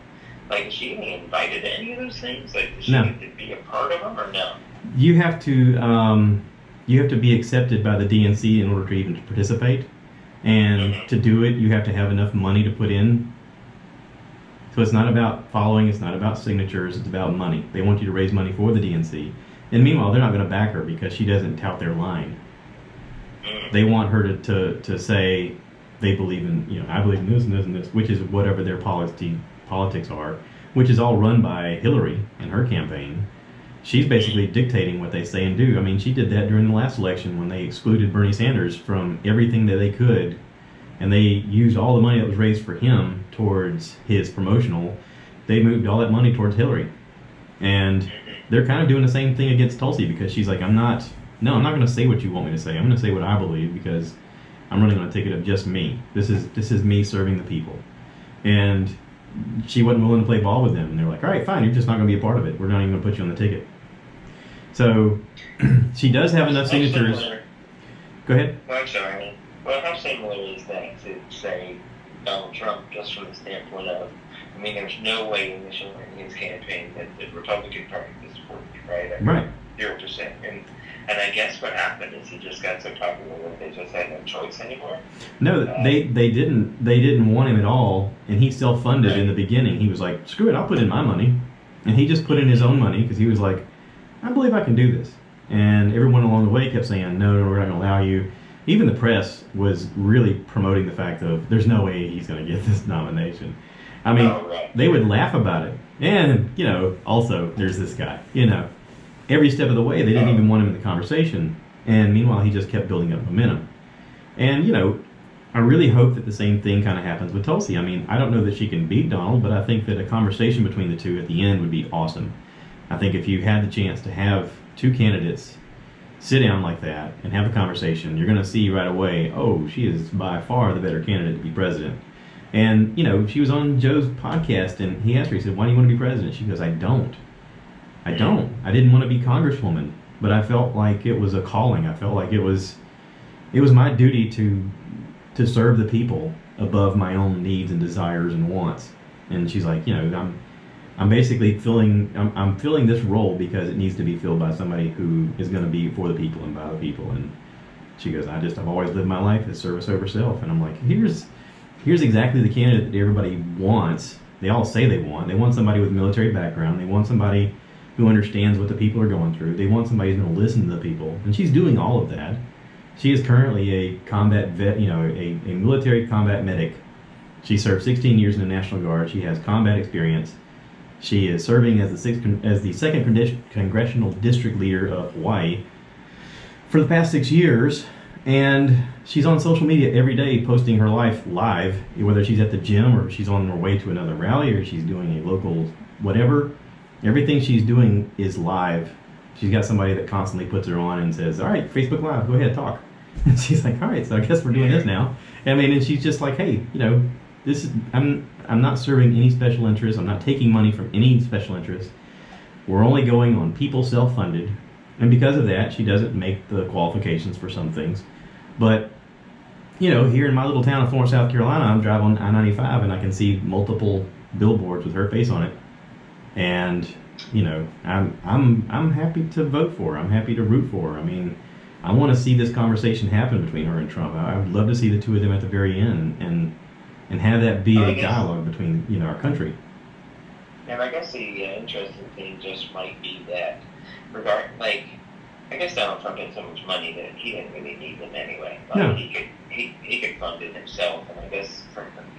like, is she getting invited to any of those things? Like, does she No. get to be a part of them, or no? You have to be accepted by the DNC in order to even participate, and to do it, you have to have enough money to put in. So it's not about following, it's not about signatures, it's about money. They want you to raise money for the DNC, and meanwhile, they're not going to back her because she doesn't tout their line. They want her to say they believe in, I believe in this and this and this, which is whatever their politics are, which is all run by Hillary and her campaign. She's basically dictating what they say and do. I mean, she did that during the last election when they excluded Bernie Sanders from everything that they could, and they used all the money that was raised for him towards his promotional. They moved all that money towards Hillary, and they're kind of doing the same thing against Tulsi, because she's like, I'm not going to say what you want me to say. I'm going to say what I believe, because I'm really going to take it of just me. This is me serving the people. And she wasn't willing to play ball with them, and they're like, all right, fine, you're just not going to be a part of it. We're not even going to put you on the ticket. So she does have enough signatures. Go ahead. Oh, I'm sorry. Well, how similar is that to, say, Donald Trump, just from the standpoint of, I mean, there's no way initially in his campaign that the Republican Party was supporting you, right? Right. 0%. And I guess what happened is he just got so popular that they just had no choice anymore. No, they didn't want him at all, and he self-funded in the beginning. He was like, screw it, I'll put in my money. And he just put in his own money because he was like, I believe I can do this. And everyone along the way kept saying, no, we're not going to allow you. Even the press was really promoting the fact of, there's no way he's going to get this nomination. I mean, they would laugh about it. And, also, there's this guy, Every step of the way, they didn't even want him in the conversation. And meanwhile, he just kept building up momentum. And, I really hope that the same thing kind of happens with Tulsi. I mean, I don't know that she can beat Donald, but I think that a conversation between the two at the end would be awesome. I think if you had the chance to have two candidates sit down like that and have a conversation, you're going to see right away, oh, she is by far the better candidate to be president. And, she was on Joe's podcast, and he asked her, he said, why do you want to be president? She goes, I don't. I didn't want to be congresswoman, but I felt like it was a calling. I felt like it was my duty to serve the people above my own needs and desires and wants. And she's like, I'm basically I'm filling this role because it needs to be filled by somebody who is going to be for the people and by the people. And she goes, I've always lived my life as service over self. And I'm like, here's exactly the candidate that everybody wants. They all say they want. They want somebody with a military background. They want somebody who understands what the people are going through. They want somebody who's going to listen to the people. And she's doing all of that. She is currently a combat vet, a military combat medic. She served 16 years in the National Guard. She has combat experience. She is serving as the second congressional district leader of Hawaii for the past 6 years. And she's on social media every day posting her life live, whether she's at the gym or she's on her way to another rally or she's doing a local whatever. Everything she's doing is live. She's got somebody that constantly puts her on and says, all right, Facebook Live, go ahead, talk. And she's like, all right, so I guess we're doing this now. I mean, and she's just like, hey, I'm not serving any special interest. I'm not taking money from any special interest. We're only going on people self-funded, and because of that, she doesn't make the qualifications for some things. But here in my little town of Florence, South Carolina, I'm driving on I-95 and I can see multiple billboards with her face on it, and I'm happy to vote for her. I'm happy to root for her. I mean, I want to see this conversation happen between her and Trump. I would love to see the two of them at the very end and have that be a dialogue between our country. And I guess the interesting thing just might be that, I guess Donald Trump had so much money that he didn't really need them anyway. No. He could fund it himself, and I guess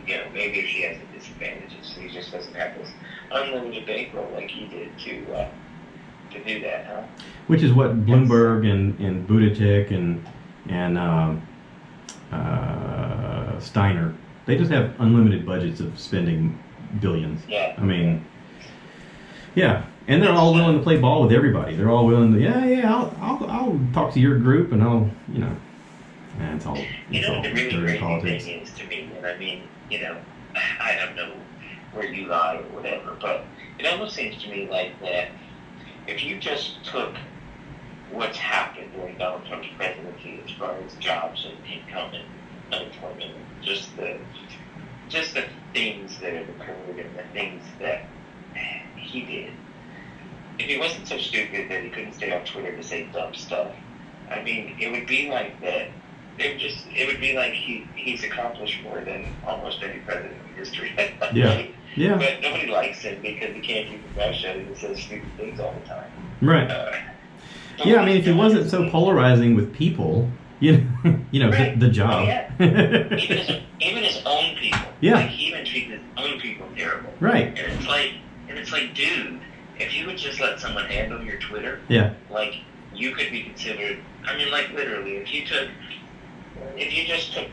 maybe if she has the disadvantages, he just doesn't have this unlimited bankroll like he did to do that, huh? Which is what Bloomberg and Buttigieg and Steiner, they just have unlimited budgets of spending billions. Yeah. I mean, yeah, and they're all willing to play ball with everybody. They're all willing to, I'll talk to your group, and I'll, it's all. The really crazy politics. Thing is to me, and I mean, I don't know where you lie or whatever, but it almost seems to me like that if you just took what's happened during Donald Trump's presidency as far as jobs and income and unemployment, just the things that have occurred and the things that he did. If he wasn't so stupid that he couldn't stay on Twitter to say dumb stuff, I mean, it would be like that. It would be like he's accomplished more than almost any president in history. Yeah. Yeah. But nobody likes him because he can't keep his mouth shut and he says stupid things all the time. Right. Yeah, I mean, if he wasn't so polarizing with people, right. the job. Oh, yeah. even his own people. Yeah. Like, he even treats his own people terrible. Right. And it's like, dude, if you would just let someone handle your Twitter, yeah, like, you could be considered, I mean, like, literally, if you just took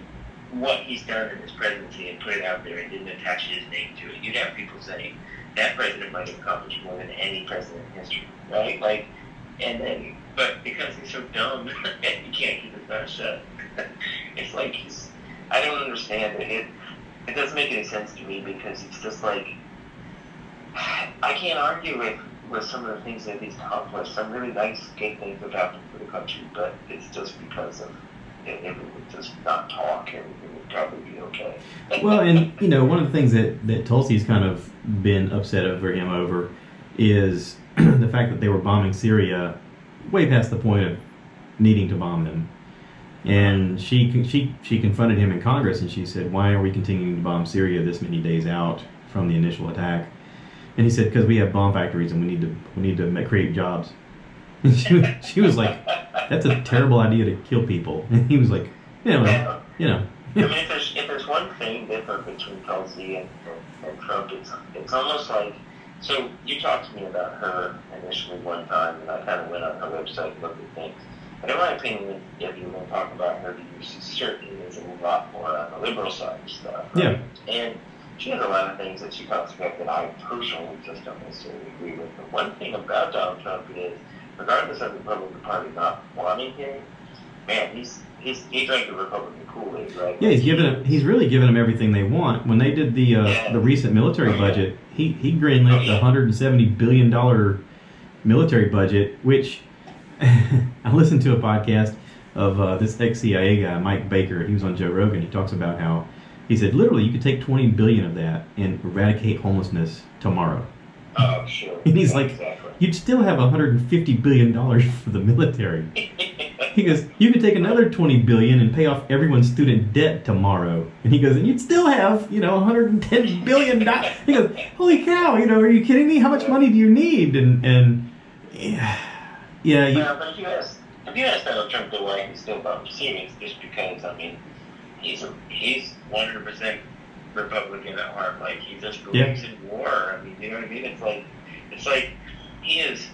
what he's done in his presidency and put it out there and didn't attach his name to it, you'd have people saying, that president might have accomplished more than any president in history, right? Like, but because he's so dumb, he can't keep his mouth shut. It's like I don't understand it. It doesn't make any sense to me because it's just like, I can't argue with some of the things that he's accomplished. Some really nice, good things have happened for the country, but it's just because of, if it would just not talk, everything would probably be okay. Well, and, one of the things that Tulsi's kind of been upset over him over is the fact that they were bombing Syria way past the point of needing to bomb them. And she confronted him in Congress, and she said, why are we continuing to bomb Syria this many days out from the initial attack? And he said, because we have bomb factories and we need to create jobs. And she was like, that's a terrible idea to kill people. And he was like, I mean, if there's one thing different between Tulsi and Trump, it's almost like, so you talked to me about her initially one time, and I kind of went on her website and looked at things. And in my opinion, if you want to talk about her views, she certainly is a lot more on the liberal side of stuff. Right? Yeah. And she has a lot of things that she talks about that I personally just don't necessarily agree with. But one thing about Donald Trump is, regardless of the Republican Party not wanting him, man, he drank the Republican Kool-Aid, right? Yeah, he's really given them everything they want. When they did the recent military budget, he greenlit the $170 billion military budget, which I listened to a podcast of this ex-CIA guy, Mike Baker. He was on Joe Rogan. He talks about how he said literally you could take $20 billion of that and eradicate homelessness tomorrow. Oh, sure. And he's like, exactly. You'd still have $150 billion for the military. He goes, you could take another $20 billion and pay off everyone's student debt tomorrow. And he goes, and you'd still have, $110 billion. He goes, holy cow, are you kidding me? How much money do you need? Well, but if you ask Donald Trump why he's still about Syria, it's just because, I mean, he's 100% Republican at heart. Like, he just believes in war. I mean, you know what I mean? It's like he is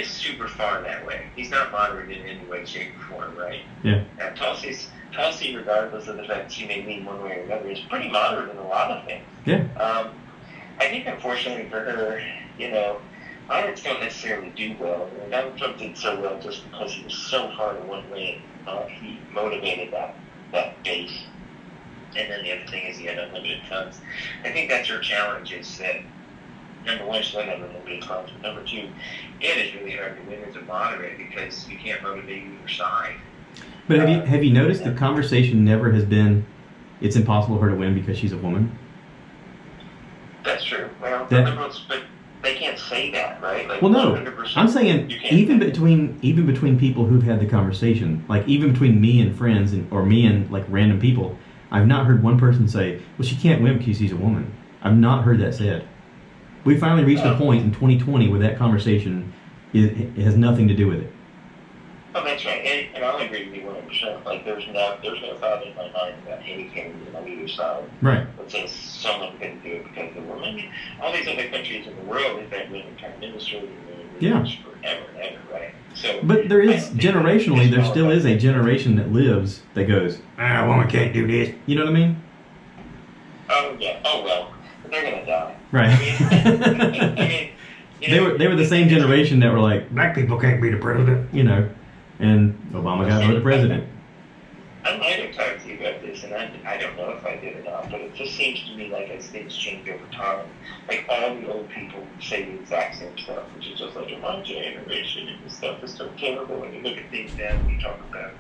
super far that way. He's not moderate in any way, shape, or form, right? Yeah. And Tulsi, regardless of the fact she may lean one way or another, is pretty moderate in a lot of things. Yeah. I think, unfortunately for her, moderates don't necessarily do well. And Donald Trump did so well just because he was so far in one way. He motivated that base And then the other thing is he had unlimited funds. I think that's her challenge is that, number one, she doesn't have unlimited funds, but number two, it is really hard to win as a moderate because you can't motivate either side. But have you noticed the conversation never has been, it's impossible for her to win because she's a woman? That's true. Well, the liberals, but they can't say that, right? Like, well, no. I'm saying even between people who've had the conversation, like even between me and friends or me and like random people, I've not heard one person say, well, she can't win because she's a woman. I've not heard that said. We finally reached a point in 2020 where that conversation it has nothing to do with it. Oh, that's right. And I'll agree with you 100%. Like, there's no thought in my mind about any candidate on either side. Right. That says someone couldn't do it because of the woman. I mean, all these other countries in the world have had women prime ministers and women leaders forever and ever, right? So, but there is, generationally, there still is a generation that lives that goes, a woman can't do this. You know what I mean? Oh, yeah. Oh, well. But they're going to die. Right. I mean, you know, they were the same generation that were like, black people can't be the president, you know. And Obama got voted president. I might have talked to you about this, and I don't know if I did or not, but it just seems to me like as things change over time, like all the old people say the exact same stuff, which is just like in my generation, and this stuff is so terrible when you look at things now and you talk about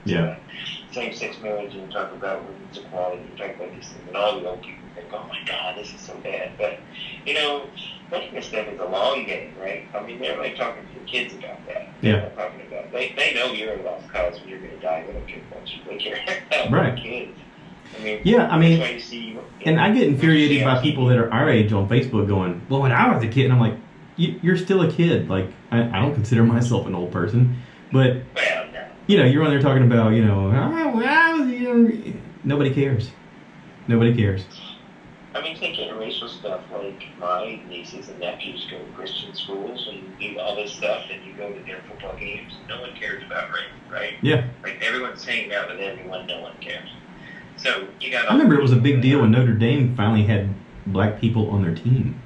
same-sex marriage and you talk about women's equality, you talk about these things, and all the old people think, oh my God, this is so bad. But, you know, looking at them is a long game, right? I mean, they're like talking to your kids about that. Yeah. They're talking about, they know you're a lost cause when you're going to die. They don't care about you. They care about right. their kids. I mean, that's why you see, and I get infuriated by people that are our age on Facebook going, well, when I was a kid, and I'm like, you're still a kid. Like, I don't consider myself an old person, but, well, no. you know, you're on there talking about, you know, when I was young. Nobody cares. Nobody cares. I mean, think interracial stuff, like my nieces and nephews go to Christian schools and do all this stuff, and you go to their football games, no one cares about race, right? Yeah. Like, everyone's hanging out with everyone, no one cares. So, you got. I remember it was a big deal when Notre Dame finally had black people on their team.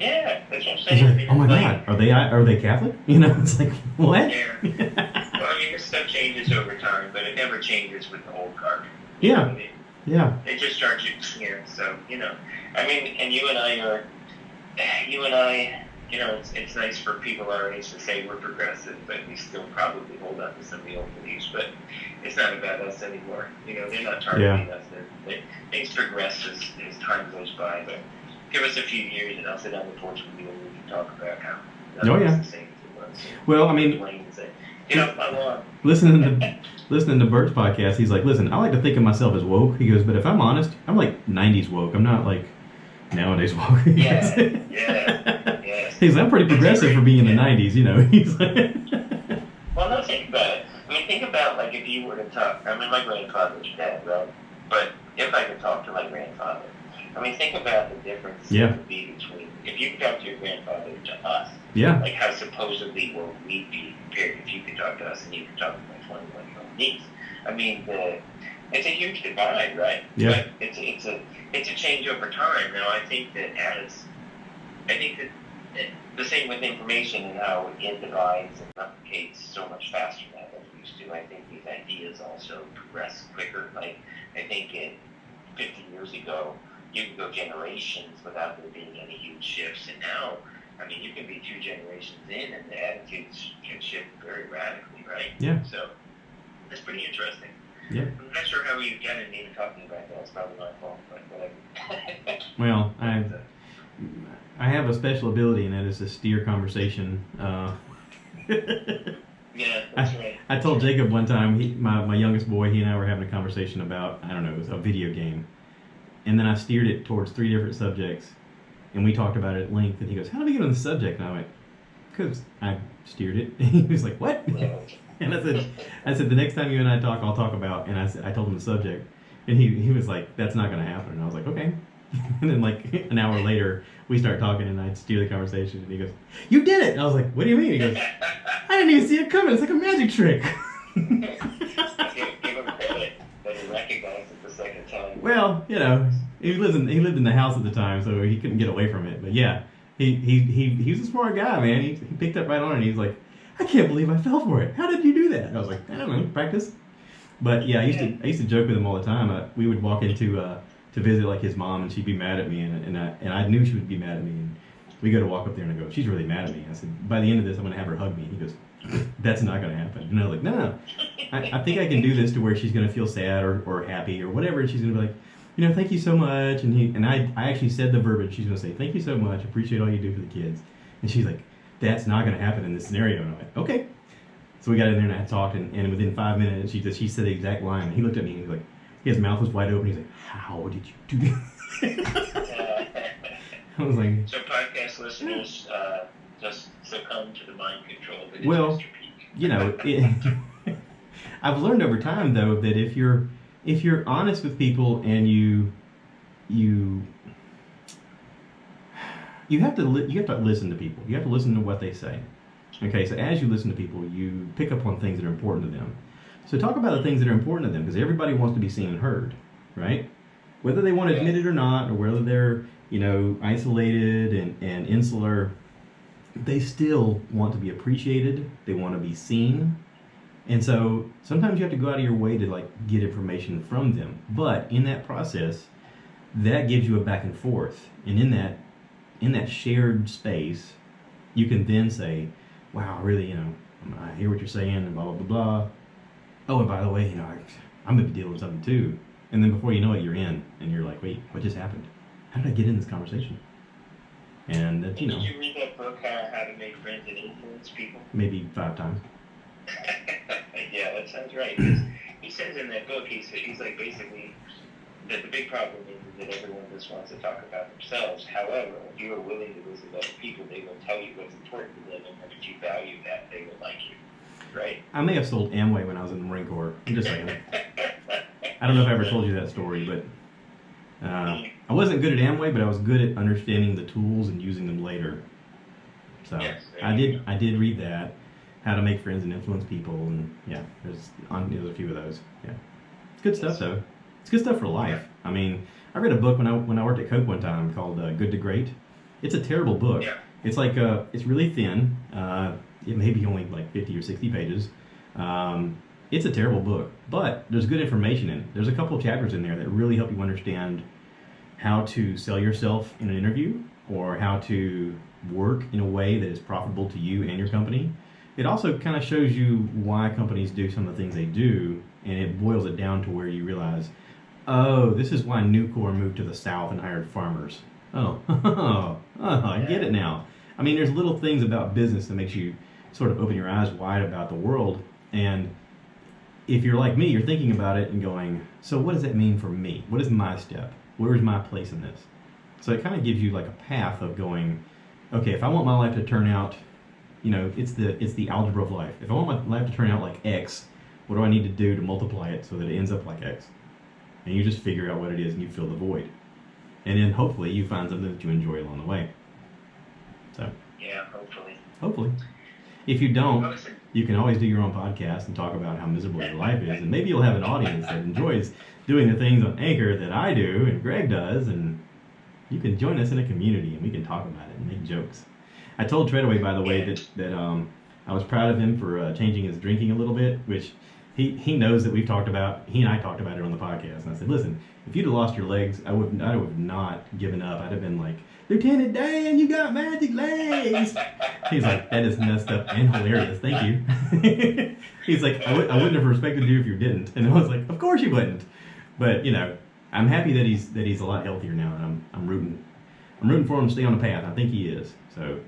Yeah, that's what I'm saying. Like, oh my God, are they Catholic? You know, it's like, what? Yeah. Well, I mean, this stuff changes over time, but it never changes with the old guard. Yeah. Yeah. They just start you, so, you know. I mean, and you and I, you know, it's nice for people our age to say we're progressive, but we still probably hold on to some of the old beliefs, but it's not about us anymore. You know, they're not targeting us. Things progress as time goes by, but give us a few years and I'll sit on the porch with you and we can talk about how that's the same as it was. Well, I mean, get off my lawn. Listening to Bert's podcast, he's like, listen, I like to think of myself as woke. He goes, but if I'm honest, I'm like 90s woke. I'm not like nowadays woke. Yeah. He's like, I'm pretty progressive for being in the 90s, you know. He's like, well, no, think about it. I mean, think about, like, if you were to talk, I mean, my grandfather's dead, right? But if I could talk to my grandfather, I mean, think about the difference that would be between, if you could talk to your grandfather to us, like how supposedly woke we'd be compared if you could talk to us and you could talk to my 21-year-old niece. I mean, it's a huge divide, right? Yeah. But it's a change over time. Now, I think that the same with information and how it divides and replicates so much faster than it used to. I think these ideas also progress quicker. Like, I think 50 years ago, you could go generations without there being any huge shifts. And now, I mean, you can be 2 generations in and the attitudes can shift very radically, right? Yeah. So, that's pretty interesting. Yeah. I'm not sure how we got into even talking about that. It's probably my fault, but whatever. Well, I have a special ability, and that is to steer conversation. Yeah, that's right. I told Jacob one time, my youngest boy, he and I were having a conversation about, I don't know, it was a video game. And then I steered it towards 3 different subjects. And we talked about it at length. And he goes, how did we get on the subject? And I went, because I steered it. And he was like, what? And I said, the next time you and I talk, I'll talk about, and I told him the subject. And he was like, that's not going to happen. And I was like, okay. And then like an hour later, we start talking and I steer the conversation. And he goes, you did it. And I was like, what do you mean? He goes, I didn't even see it coming. It's like a magic trick. Give him credit that he recognized it the second time. Well, you know, he lived in the house at the time, so he couldn't get away from it. But yeah, he was a smart guy, man. He picked up right on it. And he's like, I can't believe I fell for it. How did you do that? And I was like, I don't know, practice. But yeah, I used to joke with him all the time. We would walk into to visit like his mom, and she'd be mad at me, and I knew she would be mad at me. And we go to walk up there, and I go, she's really mad at me. I said, by the end of this, I'm gonna have her hug me. He goes, that's not gonna happen. And I was like, no. I think I can do this to where she's gonna feel sad or happy or whatever, and she's gonna be like, thank you so much. And I actually said the verbiage. She's gonna say, thank you so much. Appreciate all you do for the kids. And she's like, that's not gonna happen in this scenario. And I'm like, okay. So we got in there and I talked, and within 5 minutes, she said the exact line. And he looked at me and he was like, his mouth was wide open. He's like, how did you do this? I was like, so podcast listeners, just succumb to the mind control that is well, Mr. Peak. I've learned over time though that if you're honest with people and you have to listen to people. You have to listen to what they say. Okay, so as you listen to people, you pick up on things that are important to them. So talk about the things that are important to them, because everybody wants to be seen and heard, right? Whether they want to admit it or not, or whether they're, isolated and insular, they still want to be appreciated. They want to be seen. And so sometimes you have to go out of your way to get information from them. But in that process, that gives you a back and forth. And in that shared space, you can then say, wow, really, I hear what you're saying, and blah, blah, blah, blah. Oh, and by the way, I'm going to be dealing with something too. And then before you know it, you're in, and you're like, wait, what just happened? How did I get in this conversation? And that, Did you read that book, How to Make Friends and Influence People? Maybe 5 times. Yeah, that sounds right. He says in that book, he's like basically that the big problem is that everyone just wants to talk about themselves. However, if you are willing to listen to other people, they will tell you what's important to them, and if you value that, they will like you. Right? I may have sold Amway when I was in the Marine Corps. I'm just saying. I don't know if I ever told you that story, but I wasn't good at Amway, but I was good at understanding the tools and using them later. So yes, I did read that, How to Make Friends and Influence People, and yeah, there's a few of those. Yeah, it's good stuff though. It's good stuff for life. I mean, I read a book when I worked at Coke one time called Good to Great. It's a terrible book. Yeah. It's like it's really thin. It may be only like 50 or 60 pages. It's a terrible book, but there's good information in it. There's a couple of chapters in there that really help you understand how to sell yourself in an interview, or how to work in a way that is profitable to you and your company. It also kind of shows you why companies do some of the things they do, and it boils it down to where you realize, oh, this is why Nucor moved to the South and hired farmers. Oh, I get it now. I mean, there's little things about business that makes you sort of open your eyes wide about the world. And if you're like me, you're thinking about it and going, so what does that mean for me? What is my step? Where's my place in this? So it kind of gives you like a path of going, okay, if I want my life to turn out, it's the algebra of life. If I want my life to turn out like X, what do I need to do to multiply it so that it ends up like X? And you just figure out what it is and you fill the void. And then hopefully you find something that you enjoy along the way. So. Yeah, hopefully. Hopefully. If you don't, you can always do your own podcast and talk about how miserable your life is. And maybe you'll have an audience that enjoys doing the things on Anchor that I do and Greg does. And you can join us in a community and we can talk about it and make jokes. I told Treadaway, by the way, that I was proud of him for changing his drinking a little bit, which he knows that he and I talked about it on the podcast. And I said, listen, if you'd have lost your legs, I would have not given up. I'd have been like, Lieutenant Dan, you got magic legs. He's like, that is messed up and hilarious. Thank you. He's like, I wouldn't have respected you if you didn't. And I was like, of course you wouldn't. But I'm happy that he's a lot healthier now, and I'm rooting for him to stay on the path. I think he is. So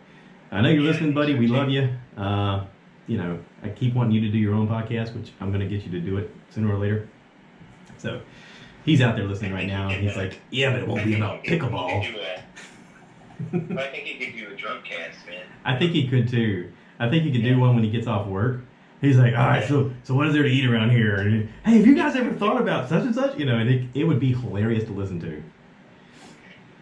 I know you're listening, buddy. We love you. I keep wanting you to do your own podcast, which I'm going to get you to do it sooner or later. So he's out there listening right now, and he's like, yeah, but it won't be about pickleball. I think he could do a drunk cast, man. I think he could too. I think he could do one when he gets off work. He's like, all right, so what is there to eat around here? And, hey, have you guys ever thought about such and such? And it would be hilarious to listen to.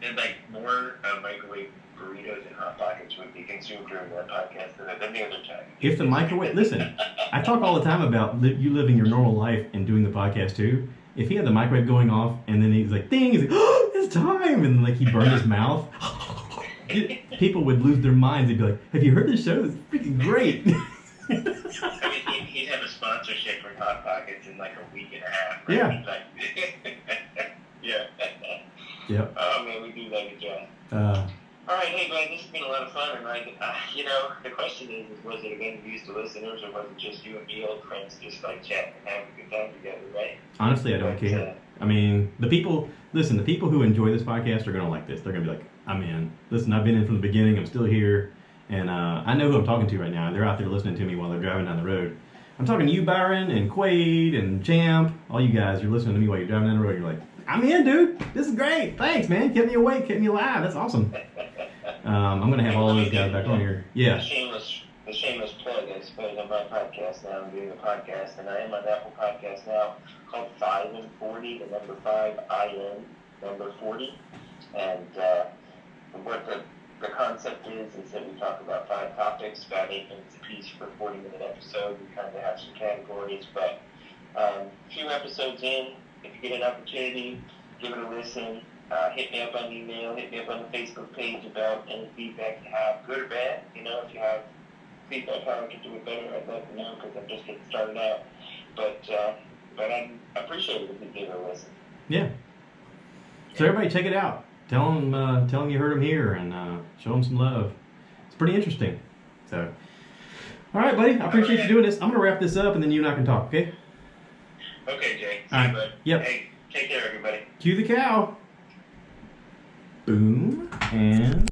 And like more microwave burritos and hot pockets would be consumed during that podcast than the other time. If the microwave, listen, I talk all the time about you living your normal life and doing the podcast too. If he had the microwave going off and then he's like, ding, he's like, oh, it's time, and like he burned his mouth. People would lose their minds. They'd be like, have you heard this show? It's freaking great. I mean, he'd have a sponsorship for Hot Pockets in like a week and a half. Right? Yeah. Like, yeah. Yep. Oh man, we do like a job. All right, hey man, this has been a lot of fun, and the question is was it again used to listeners, or was it just you and me, old friends, just like chatting and having a good time together, right? Honestly, I don't care. I mean, the people who enjoy this podcast are gonna like this. They're gonna be like, I'm in. Listen, I've been in from the beginning. I'm still here, and I know who I'm talking to right now. They're out there listening to me while they're driving down the road. I'm talking to you, Byron, and Quaid, and Champ. All you guys, you're listening to me while you're driving down the road. You're like, I'm in, dude. This is great. Thanks, man. Kept me awake, kept me alive. That's awesome. I'm going to have all those guys back on here. Yeah. The shameless plug, I suppose, on my podcast now. I'm doing a podcast, and I am on Apple Podcast now, called 5 and 40, the number 5, IN, number 40. And what the concept is that we talk about 5 topics, about 8 minutes apiece for a 40-minute episode. We kind of have some categories, but a few episodes in, if you get an opportunity, give it a listen. Hit me up on email, hit me up on the Facebook page about any feedback you have, good or bad. If you have feedback how I can do it better, I'd love to know, because I'm just getting started out. But I appreciate it if you give it a listen. Yeah. So everybody check it out. Tell them you heard them here, and show them some love. It's pretty interesting. So, all right, buddy. I appreciate you doing this. I'm going to wrap this up, and then you and I can talk, okay? Okay, Jay. All right. Bud. Yep. Hey, take care, everybody. Cue the cow. Boom. And...